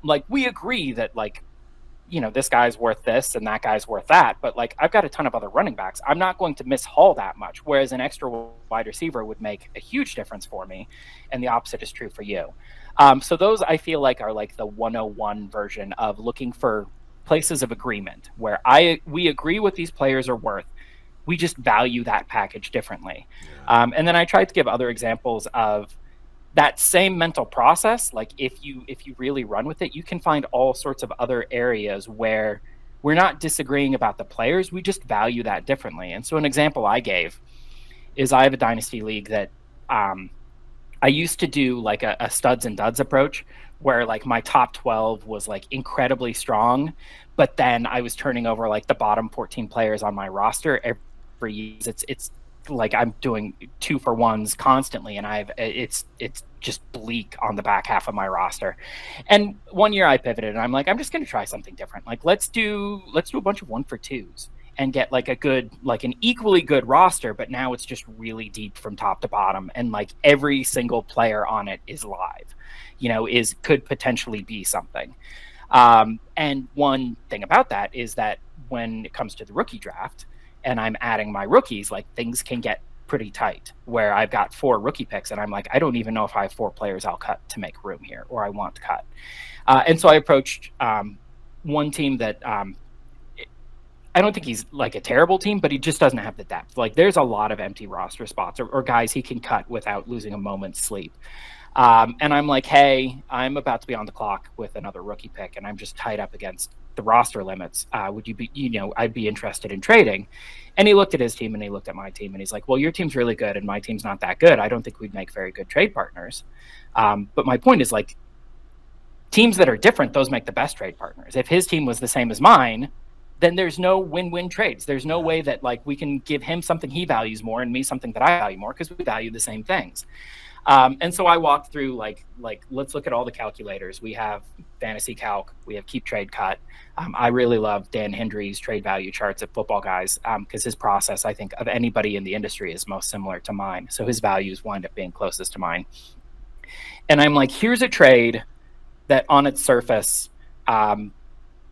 Like, we agree that, like, this guy's worth this and that guy's worth that, but, like, I've got a ton of other running backs. I'm not going to miss Hall that much, whereas an extra wide receiver would make a huge difference for me, and the opposite is true for you. So those, I feel like, are like the 101 version of looking for places of agreement where we agree what these players are worth. We just value that package differently. And then I tried to give other examples of that same mental process. Like, if you really run with it, you can find all sorts of other areas where we're not disagreeing about the players. We just value that differently. And so an example I gave is I have a dynasty league that I used to do like a studs and duds approach where, like, my top 12 was, like, incredibly strong, but then I was turning over, like, the bottom 14 players on my roster every year. It's like I'm doing 2-for-1s constantly, and it's just bleak on the back half of my roster. And one year I pivoted and I'm like, I'm just going to try something different. Like, let's do a bunch of 1-for-2s and get like an equally good roster, but now it's just really deep from top to bottom. And, like, every single player on it is live, could potentially be something. And one thing about that is that when it comes to the rookie draft and I'm adding my rookies, like, things can get pretty tight where I've got 4 rookie picks and I'm like, I don't even know if I have 4 players I'll cut to make room here, or I want to cut. And so I approached one team that I don't think he's like a terrible team, but he just doesn't have the depth. Like, there's a lot of empty roster spots or guys he can cut without losing a moment's sleep. And I'm like, hey, I'm about to be on the clock with another rookie pick and I'm just tied up against the roster limits. Would you be, I'd be interested in trading. And he looked at his team and he looked at my team and he's like, well, your team's really good and my team's not that good. I don't think we'd make very good trade partners. But my point is, like, teams that are different, those make the best trade partners. If his team was the same as mine, then there's no win-win trades. There's no way that, like, we can give him something he values more and me something that I value more, because we value the same things. And so I walked through like let's look at all the calculators. We have Fantasy Calc, we have Keep Trade Cut. I really love Dan Hendry's trade value charts at Footballguys, because his process, I think, of anybody in the industry is most similar to mine. So his values wind up being closest to mine. And I'm like, here's a trade that on its surface,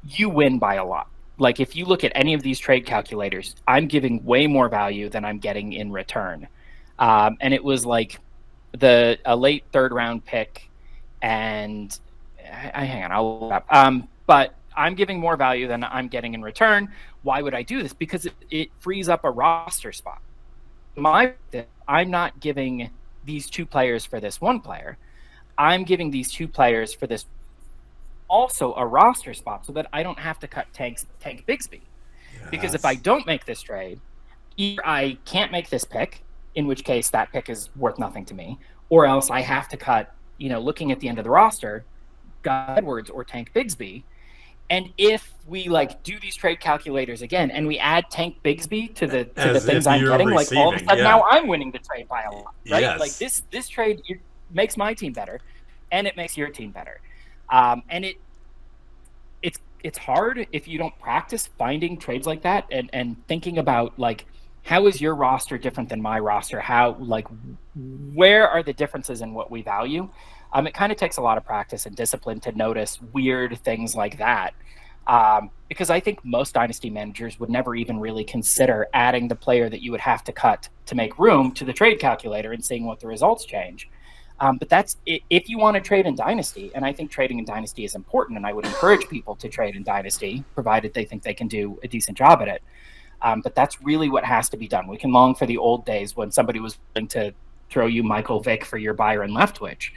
you win by a lot. Like, if you look at any of these trade calculators, I'm giving way more value than I'm getting in return. And it was like a late 3rd round pick, and hang on, I'll look up. But I'm giving more value than I'm getting in return. Why would I do this? Because it frees up a roster spot. I'm not giving these 2 players for this 1 player. I'm giving these 2 players for this also a roster spot, so that I don't have to cut Tank Bigsby. Yes. Because if I don't make this trade, either I can't make this pick, in which case that pick is worth nothing to me, or else I have to cut, looking at the end of the roster, Gus Edwards or Tank Bigsby. And if we, like, do these trade calculators again and we add Tank Bigsby to the things I'm getting, like, all of a sudden now I'm winning the trade by a lot, right? Yes. Like, this trade makes my team better and it makes your team better. And it's hard if you don't practice finding trades like that and thinking about like, how is your roster different than my roster? How, like, where are the differences in what we value? It kind of takes a lot of practice and discipline to notice weird things like that. Because I think most dynasty managers would never even really consider adding the player that you would have to cut to make room to the trade calculator and seeing what the results change. But that's if you want to trade in Dynasty, and I think trading in Dynasty is important, and I would encourage people to trade in Dynasty, provided they think they can do a decent job at it. But that's really what has to be done. We can long for the old days when somebody was willing to throw you Michael Vick for your Byron Leftwich.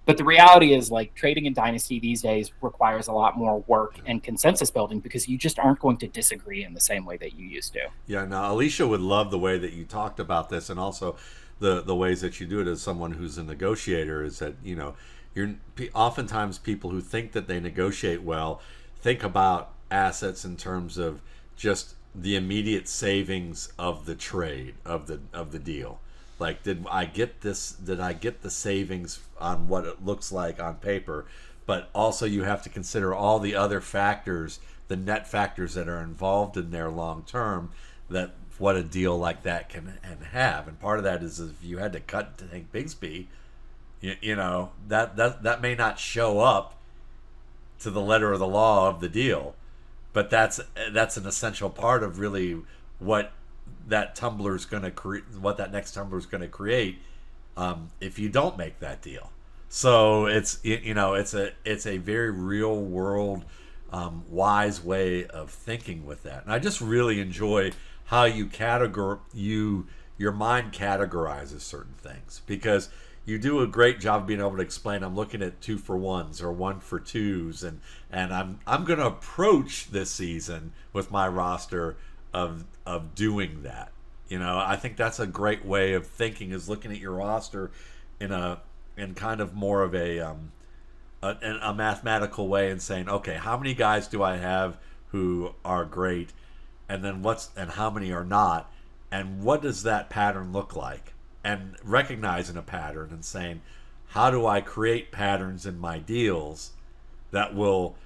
But the reality is, like, trading in Dynasty these days requires a lot more work and consensus building because you just aren't going to disagree in the same way that you used to. Yeah, now Alicia would love the way that you talked about this, and also the ways that you do it as someone who's a negotiator. Is that, you know, you're oftentimes people who think that they negotiate well think about assets in terms of just the immediate savings of the trade of the deal. Like, did I get the savings on what it looks like on paper? But also you have to consider all the other factors, the net factors that are involved in there long term, that what a deal like that can have. And part of that is if you had to cut Hank Bigsby, you know, that may not show up to the letter of the law of the deal, but that's an essential part of really what that tumbler's going to create, what that next tumbler's going to create, if you don't make that deal. So it's a very real world, wise way of thinking with that. And I just really enjoy how your mind categorizes certain things, because you do a great job of being able to explain, I'm looking at 2-for-1s or 1-for-2s, and I'm going to approach this season with my roster of doing that. You know, I think that's a great way of thinking, is looking at your roster in kind of more of a mathematical way and saying, okay, how many guys do I have who are great, and then how many are not, and what does that pattern look like? And recognizing a pattern and saying, how do I create patterns in my deals that will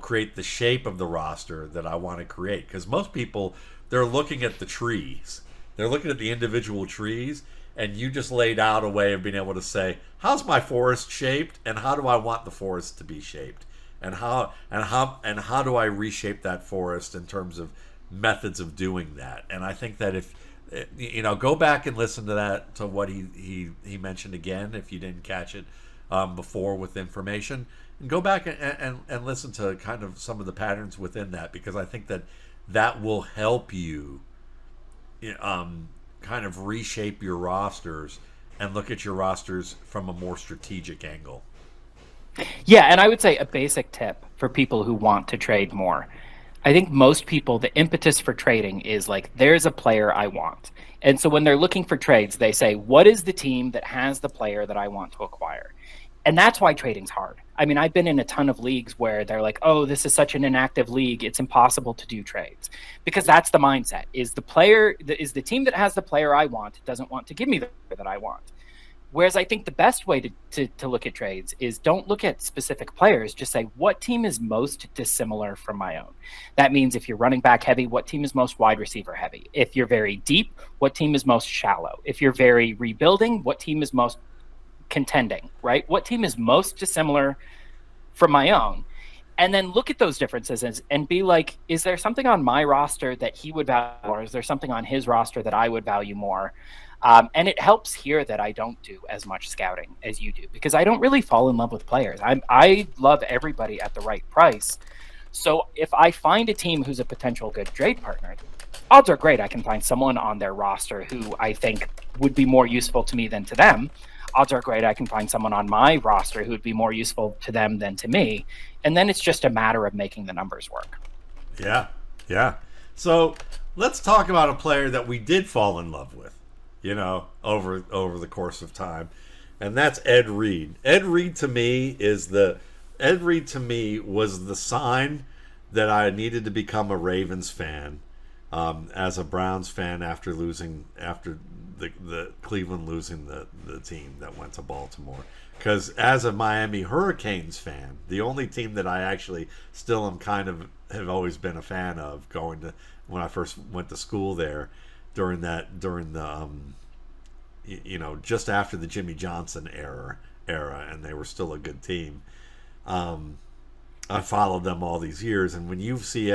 create the shape of the roster that I want to create? Because most people, they're looking at the trees. They're looking at the individual trees, and you just laid out a way of being able to say, how's my forest shaped, and how do I want the forest to be shaped? And how do I reshape that forest in terms of methods of doing that? And I think that if go back and listen to what he mentioned again, if you didn't catch it before with information, and go back and listen to kind of some of the patterns within that, because I think that will help you kind of reshape your rosters and look at your rosters from a more strategic angle. Yeah, and I would say a basic tip for people who want to trade more. I think most people, the impetus for trading is like, there's a player I want. And so when they're looking for trades, they say, what is the team that has the player that I want to acquire? And that's why trading's hard. I mean, I've been in a ton of leagues where they're like, oh, this is such an inactive league, it's impossible to do trades. Because that's the mindset, is the team that has the player I want doesn't want to give me the player that I want. Whereas I think the best way to look at trades is don't look at specific players, just say, what team is most dissimilar from my own? That means if you're running back heavy, what team is most wide receiver heavy? If you're very deep, what team is most shallow? If you're very rebuilding, what team is most contending, right? What team is most dissimilar from my own? And then look at those differences and be like, is there something on my roster that he would value, or is there something on his roster that I would value more? And it helps here that I don't do as much scouting as you do, because I don't really fall in love with players. I love everybody at the right price. So if I find a team who's a potential good trade partner, odds are great I can find someone on their roster who I think would be more useful to me than to them. Odds are great I can find someone on my roster who would be more useful to them than to me. And then it's just a matter of making the numbers work. Yeah. So let's talk about a player that we did fall in love with, over the course of time. And that's Ed Reed. Ed Reed to me was the sign that I needed to become a Ravens fan, as a Browns fan after the Cleveland losing the team that went to Baltimore. Because as a Miami Hurricanes fan, the only team that I actually still am kind of have always been a fan of, going to when I first went to school there during the just after the Jimmy Johnson era, and they were still a good team. Um, I followed them all these years, and when you see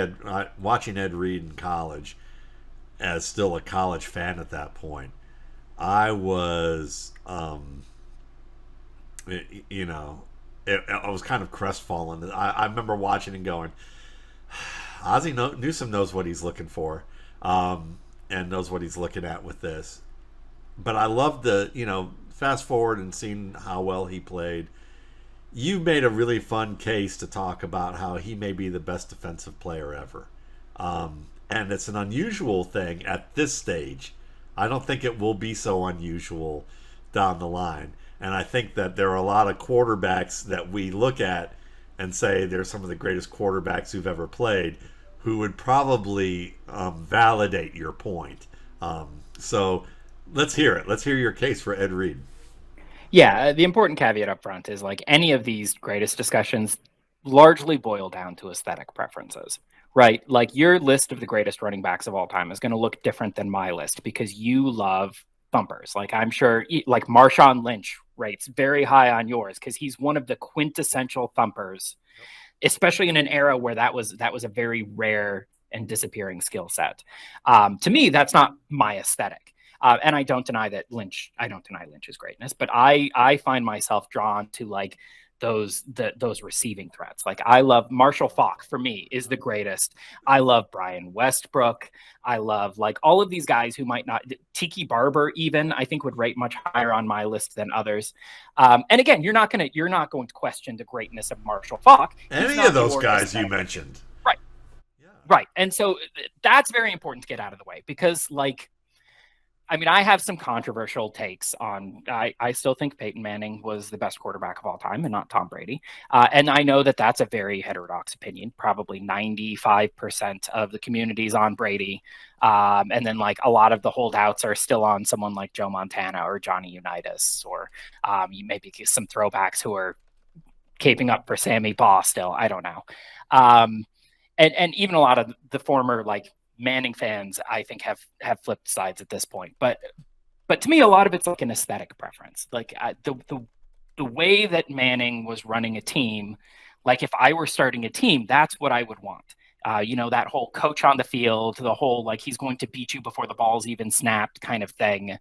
watching Ed Reed in college, as still a college fan at that point, I was, I was kind of crestfallen. I remember watching and going, Newsome knows what he's looking for, and knows what he's looking at with this. But I love fast forward and seeing how well he played. You made a really fun case to talk about how he may be the best defensive player ever. And it's an unusual thing at this stage. I don't think it will be so unusual down the line. And I think that there are a lot of quarterbacks that we look at and say they're some of the greatest quarterbacks who've ever played, who would probably validate your point. So let's hear it. Let's hear your case for Ed Reed. Yeah, the important caveat up front is like any of these greatest discussions largely boil down to aesthetic preferences, right? Like your list of the greatest running backs of all time is going to look different than my list because you love thumpers. Like I'm sure like Marshawn Lynch rates very high on yours because he's one of the quintessential thumpers, especially in an era where that was a very rare and disappearing skill set. To me, that's not my aesthetic. And I don't deny Lynch's greatness, but I find myself drawn to like those receiving threats. Like I love Marshall Faulk, for me, is the greatest. I love Brian Westbrook. I love like all of these guys who might not, Tiki Barber even, I think would rate much higher on my list than others. And again, you're not going to question the greatness of Marshall Faulk. Any of those guys you mentioned. Right. Yeah. Right. And so that's very important to get out of the way because like, I mean, I have some controversial takes on. I still think Peyton Manning was the best quarterback of all time, and not Tom Brady. And I know that that's a very heterodox opinion. Probably 95% of the community's on Brady, and then like a lot of the holdouts are still on someone like Joe Montana or Johnny Unitas, or maybe some throwbacks who are caping up for Sammy Baugh still. I don't know, and even a lot of the former like Manning fans, I think, have flipped sides at this point. But to me, a lot of it's like an aesthetic preference. Like the way that Manning was running a team, like if I were starting a team, that's what I would want. That whole coach on the field, the whole like he's going to beat you before the ball's even snapped kind of thing.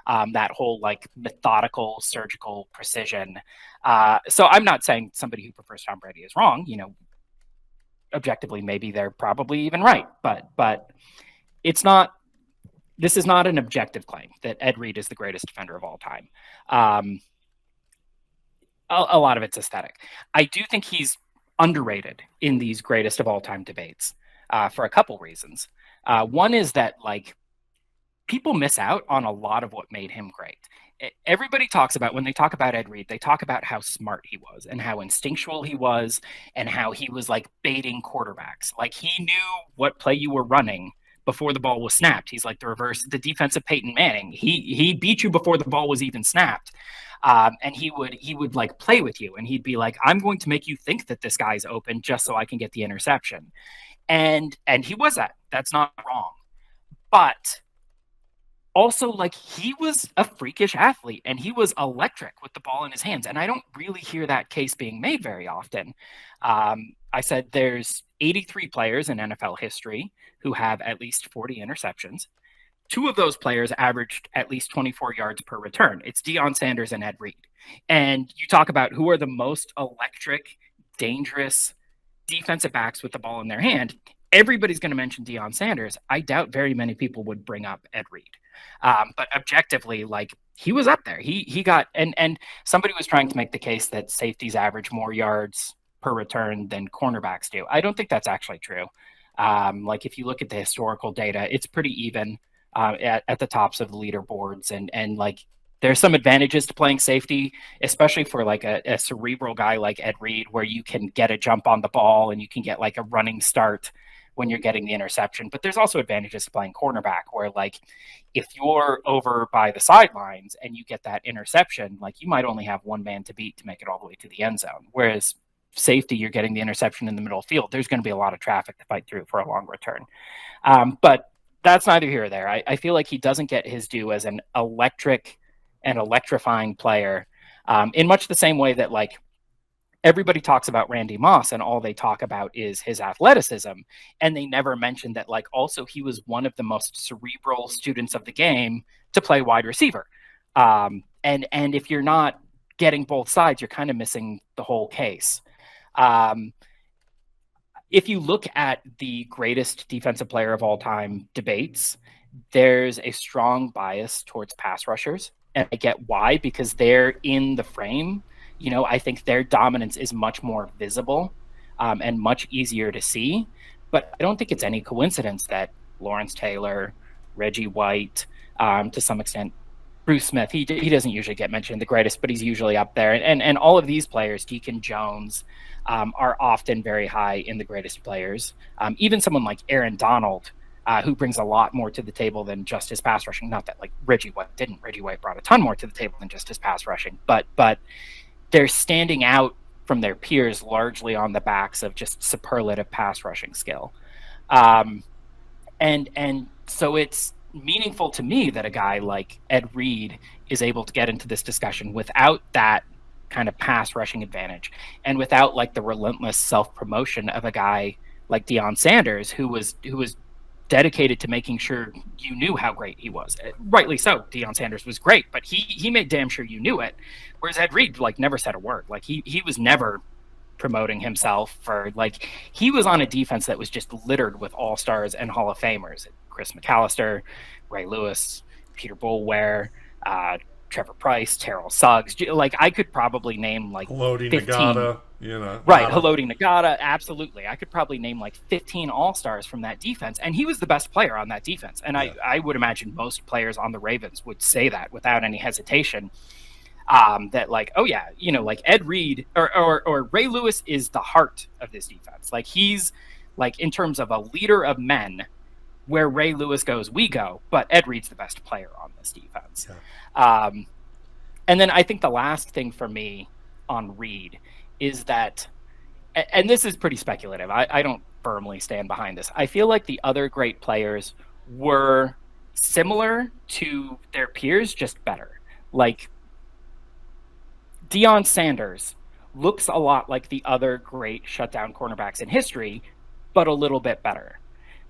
That whole like methodical, surgical precision. So I'm not saying somebody who prefers Tom Brady is wrong. Objectively, maybe they're probably even right, but it's not. This is not an objective claim that Ed Reed is the greatest defender of all time. A lot of it's aesthetic. I do think he's underrated in these greatest of all time debates for a couple reasons. One is that like people miss out on a lot of what made him great. Everybody talks about, when they talk about Ed Reed, they talk about how smart he was and how instinctual he was and how he was like baiting quarterbacks. Like he knew what play you were running before the ball was snapped. He's like the defensive Peyton Manning. He beat you before the ball was even snapped. And he would like play with you and he'd be like, I'm going to make you think that this guy's open just so I can get the interception. And he was that. That's not wrong. But also, like, he was a freakish athlete and he was electric with the ball in his hands. And I don't really hear that case being made very often. I said there's 83 players in NFL history who have at least 40 interceptions. 2 of those players averaged at least 24 yards per return. It's Deion Sanders and Ed Reed. And you talk about who are the most electric, dangerous defensive backs with the ball in their hand. Everybody's going to mention Deion Sanders. I doubt very many people would bring up Ed Reed. But objectively, like he was up there. He got, and somebody was trying to make the case that safeties average more yards per return than cornerbacks do. I don't think that's actually true. Like if you look at the historical data, it's pretty even at the tops of the leaderboards, and like there's some advantages to playing safety, especially for like a cerebral guy like Ed Reed, where you can get a jump on the ball and you can get like a running start when you're getting the interception. But there's also advantages to playing cornerback, where like if you're over by the sidelines and you get that interception, like you might only have one man to beat to make it all the way to the end zone. Whereas safety, you're getting the interception in the middle of the field, there's going to be a lot of traffic to fight through for a long return. But that's neither here or there. I feel like he doesn't get his due as an electric and electrifying player, in much the same way that, like, everybody talks about Randy Moss and all they talk about is his athleticism. And they never mention that, like, also he was one of the most cerebral students of the game to play wide receiver. And if you're not getting both sides, you're kind of missing the whole case. If you look at the greatest defensive player of all time debates, there's a strong bias towards pass rushers. And I get why, because they're in the frame. You know, I think their dominance is much more visible and much easier to see. But I don't think it's any coincidence that Lawrence Taylor, Reggie White, to some extent, Bruce Smith, he doesn't usually get mentioned the greatest, but he's usually up there. And all of these players, Deacon Jones, are often very high in the greatest players. Even someone like Aaron Donald, who brings a lot more to the table than just his pass rushing. Not that, like, Reggie White didn't. Reggie White brought a ton more to the table than just his pass rushing. But they're standing out from their peers largely on the backs of just superlative pass rushing skill. And so it's meaningful to me that a guy like Ed Reed is able to get into this discussion without that kind of pass rushing advantage and without, like, the relentless self-promotion of a guy like Deion Sanders, who was dedicated to making sure you knew how great he was. Rightly so. Deion Sanders was great, but he made damn sure you knew it. Whereas Ed Reed, like, never said a word. Like, he was never promoting himself for, like, he was on a defense that was just littered with all-stars and Hall of Famers. Chris McAllister, Ray Lewis, Peter Boulware, Trevor Price, Terrell Suggs. Like, I could probably name like Haloti 15. Ngata, you know. Right, Haloti Ngata, absolutely. I could probably name like 15 all-stars from that defense, and he was the best player on that defense. And yeah. I would imagine most players on the Ravens would say that without any hesitation. That, like, oh yeah, you know, like Ed Reed or Ray Lewis is the heart of this defense. Like, he's, like, in terms of a leader of men, where Ray Lewis goes, we go. But Ed Reed's the best player on this defense. Yeah. And then I think the last thing for me on Reed is that, and this is pretty speculative, I don't firmly stand behind this. I feel like the other great players were similar to their peers, just better. Like, Deion Sanders looks a lot like the other great shutdown cornerbacks in history, but a little bit better.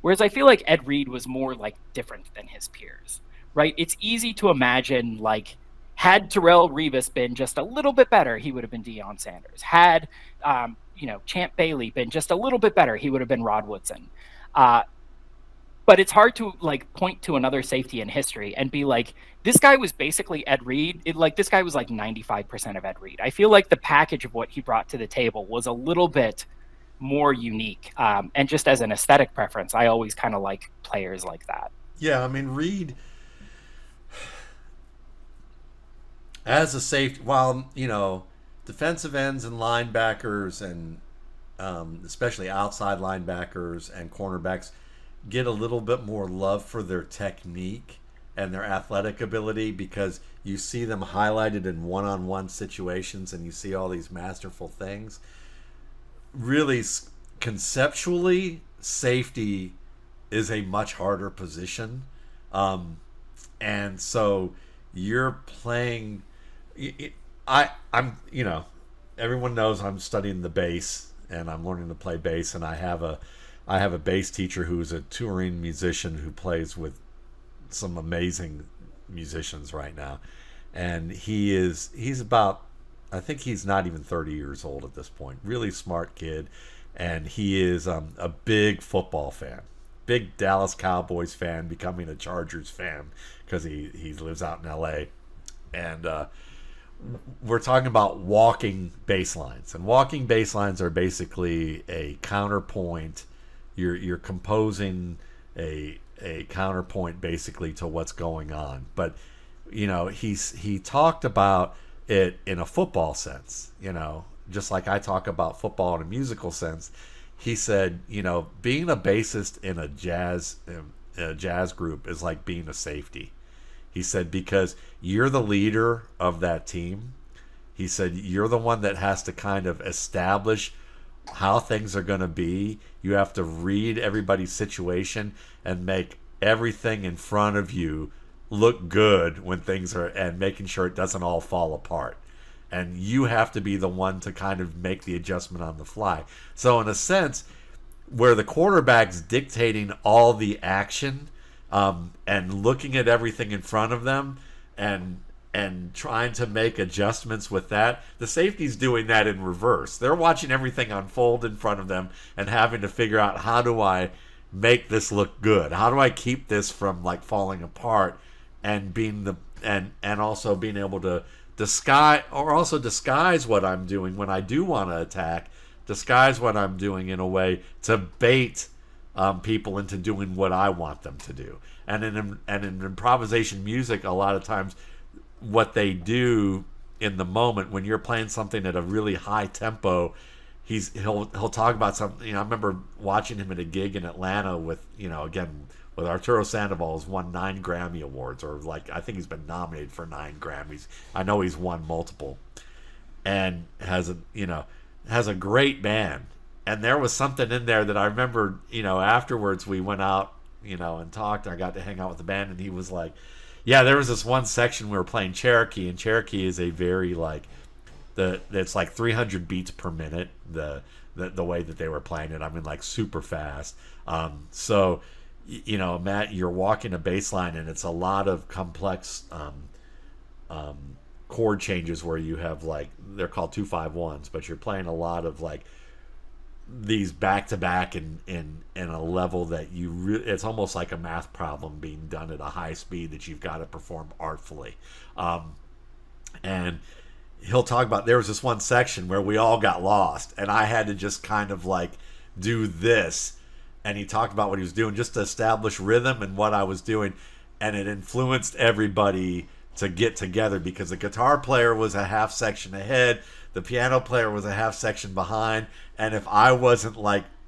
Whereas I feel like Ed Reed was more, like, different than his peers, right? It's easy to imagine, like, had Terrell Revis been just a little bit better, he would have been Deion Sanders. Had, Champ Bailey been just a little bit better, he would have been Rod Woodson. But it's hard to, like, point to another safety in history and be like, this guy was basically Ed Reed. This guy was like 95% of Ed Reed. I feel like the package of what he brought to the table was a little bit more unique. And just as an aesthetic preference, I always kind of like players like that. Yeah, I mean, Reed, as a safety, while, defensive ends and linebackers and especially outside linebackers and cornerbacks get a little bit more love for their technique and their athletic ability because you see them highlighted in one-on-one situations and you see all these masterful things. Really, conceptually, safety is a much harder position. And so you're playing... everyone knows I'm studying the bass and I'm learning to play bass, and I have a bass teacher who's a touring musician who plays with some amazing musicians right now. And he's about, I think he's not even 30 years old at this point. Really smart kid. And he is a big football fan. Big Dallas Cowboys fan, becoming a Chargers fan because he lives out in LA. And we're talking about walking baselines. And walking baselines are basically a counterpoint. You're composing a counterpoint basically to what's going on. But he talked about it in a football sense, just like I talk about football in a musical sense. He said, being a bassist in a jazz group is like being a safety. He said, because you're the leader of that team. He said, you're the one that has to kind of establish how things are going to be. You have to read everybody's situation and make everything in front of you look good when things are, and making sure it doesn't all fall apart. And you have to be the one to kind of make the adjustment on the fly. So in a sense, where the quarterback's dictating all the action, and looking at everything in front of them and trying to make adjustments with that, the safety's doing that in reverse. They're watching everything unfold in front of them and having to figure out, how do I make this look good? How do I keep this from like falling apart, and being the and also being able to disguise what I'm doing when I do want to attack, disguise what I'm doing in a way to bait people into doing what I want them to do. And in improvisation music, a lot of times what they do in the moment when you're playing something at a really high tempo, he'll talk about something. I remember watching him at a gig in Atlanta with, again, with Arturo Sandoval, who's won 9 Grammy Awards, or like, I think he's been nominated for 9 Grammys. I know he's won multiple, and has a great band. And there was something in there that I remember, afterwards we went out, and talked, and I got to hang out with the band, and he was like, yeah, there was this one section we were playing Cherokee, and Cherokee is a very it's like 300 beats per minute, the way that they were playing it. I mean, like super fast. So, Matt, you're walking a bass line, and it's a lot of complex chord changes where you have they're called 2-5-1s, but you're playing a lot of these back to back in a level that it's almost like a math problem being done at a high speed that you've got to perform artfully. And he'll talk about, there was this one section where we all got lost, and I had to just kind of do this, and he talked about what he was doing just to establish rhythm and what I was doing, and it influenced everybody to get together, because the guitar player was a half section ahead, the piano player was a half section behind, and if I wasn't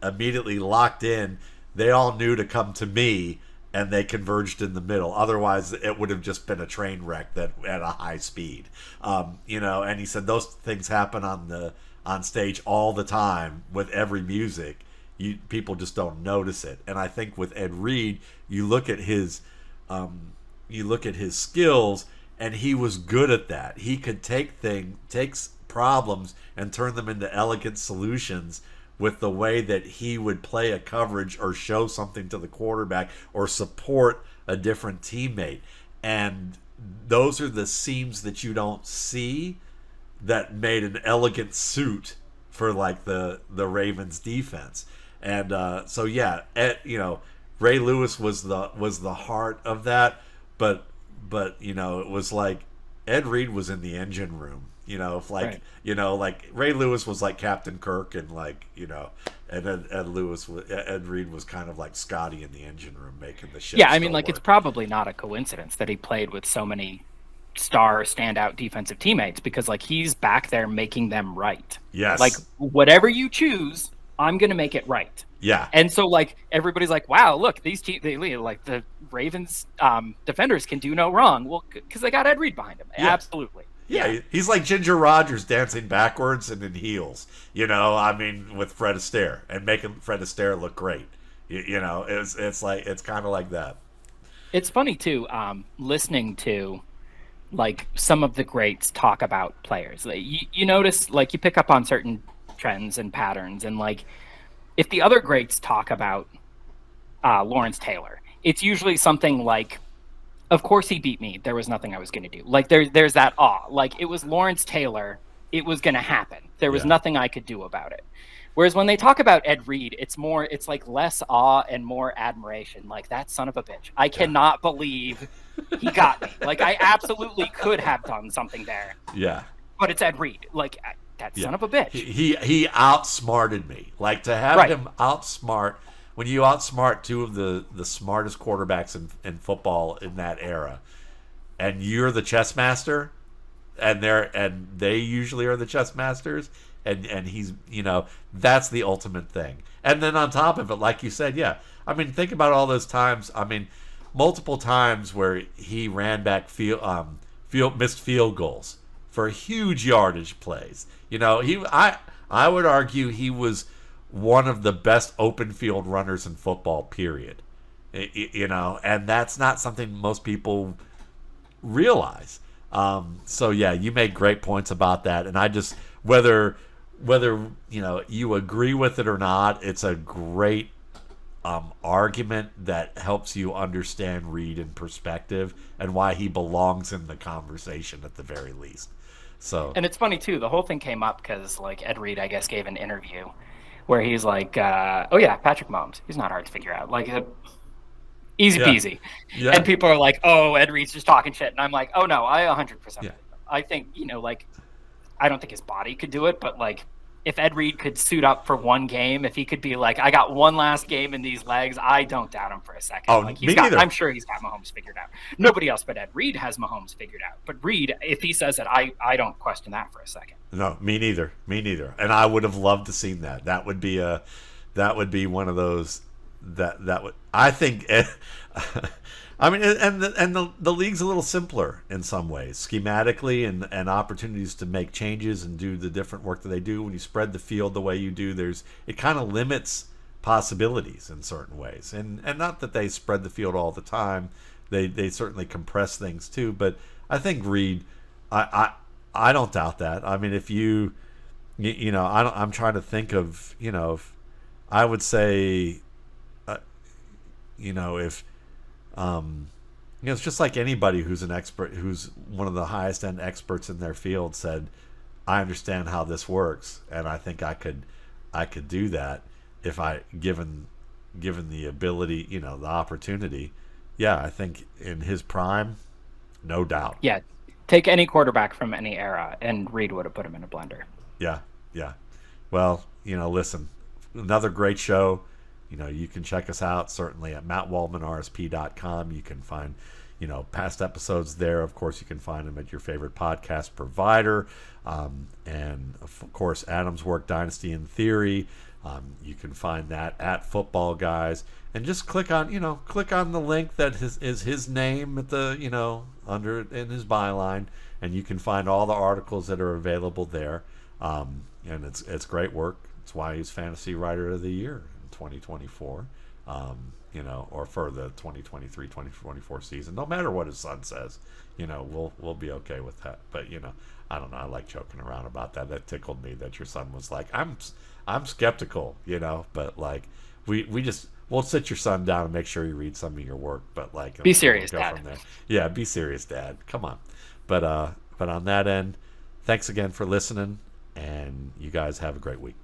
immediately locked in, they all knew to come to me, and they converged in the middle. Otherwise, it would have just been a train wreck that at a high speed. And he said those things happen on stage all the time with every music. People just don't notice it. And I think with Ed Reed, you look at his skills, and he was good at that. He could takes problems and turn them into elegant solutions with the way that he would play a coverage or show something to the quarterback or support a different teammate. And those are the seams that you don't see that made an elegant suit for the Ravens defense. And so yeah, Ray Lewis was the heart of that, but it was like Ed Reed was in the engine room. Right. Ray Lewis was like Captain Kirk, and and Ed Reed was kind of like Scotty in the engine room making the shit. Yeah, I mean, it's probably not a coincidence that he played with so many standout defensive teammates, because he's back there making them right. Yes. Whatever you choose, I'm gonna make it right. Yeah. And so everybody's like, wow, look, these the Ravens defenders can do no wrong. Well, because they got Ed Reed behind him. Yeah. Absolutely. Yeah, he's like Ginger Rogers dancing backwards and in heels, with Fred Astaire, and making Fred Astaire look great. It's kind of like that. It's funny too, listening to some of the greats talk about players. You notice, you pick up on certain trends and patterns, and if the other greats talk about Lawrence Taylor, it's usually something like, of course he beat me. There was nothing I was going to do. There's that awe. It was Lawrence Taylor. It was going to happen. There was nothing I could do about it. Whereas when they talk about Ed Reed, it's less awe and more admiration. That son of a bitch. I cannot believe he got me. I absolutely could have done something there. Yeah. But it's Ed Reed. That son of a bitch. He outsmarted me. To have him outsmart. When you outsmart two of the smartest quarterbacks in football in that era, and you're the chess master, and they usually are the chess masters, and he's that's the ultimate thing. And then on top of it, like you said, think about all those times. Multiple times where he ran back missed field goals for huge yardage plays. I would argue he was one of the best open field runners in football, period. And that's not something most people realize. So yeah, you made great points about that, and I just whether you agree with it or not, it's a great argument that helps you understand Reed in perspective and why he belongs in the conversation at the very least. So, and it's funny too. The whole thing came up because like Ed Reed, I guess, gave an interview where he's like, "Oh yeah, Patrick Mahomes. He's not hard to figure out. Like, easy peasy." Yeah. And people are like, "Oh, Ed Reed's just talking shit," and I'm like, "Oh no, I 100%. Yeah. I think like, I don't think his body could do it, but like, if Ed Reed could suit up for one game, if he could be like, I got one last game in these legs, I don't doubt him for a second. Oh, like me neither. I'm sure he's got Mahomes figured out. Nobody else but Ed Reed has Mahomes figured out. But Reed, if he says it, I don't question that for a second. No, me neither. And I would have loved to seen that. That would be one of those that would, I think. I mean, and the league's a little simpler in some ways, schematically, and opportunities to make changes and do the different work that they do. When you spread the field the way you do, it kind of limits possibilities in certain ways. And not that they spread the field all the time. They certainly compress things too. But I think Reed, I don't doubt that. I mean, if I'm trying to think of, if I would say, if it's just like anybody who's an expert, who's one of the highest end experts in their field, said, I understand how this works, and I think I could do that if I given the ability, the opportunity. Yeah, I think in his prime, no doubt. Yeah, take any quarterback from any era, and Reed would have put him in a blender. Yeah. Well, listen, another great show. You can check us out certainly at mattwaldmanrsp.com. You can find, past episodes there. Of course, you can find them at your favorite podcast provider. And of course, Adam's work, Dynasty in Theory. You can find that at Footballguys. And just click on the link that is his name at the, under in his byline. And you can find all the articles that are available there. And it's great work. It's why he's Fantasy Writer of the Year 2024, or for the 2023-2024 season. No matter what his son says, we'll be okay with that. But I don't know. I like joking around about that. That tickled me that your son was like, I'm skeptical, but like we'll sit your son down and make sure he reads some of your work. But like, be serious, Dad. Yeah, be serious, Dad. Come on. But on that end, thanks again for listening, and you guys have a great week.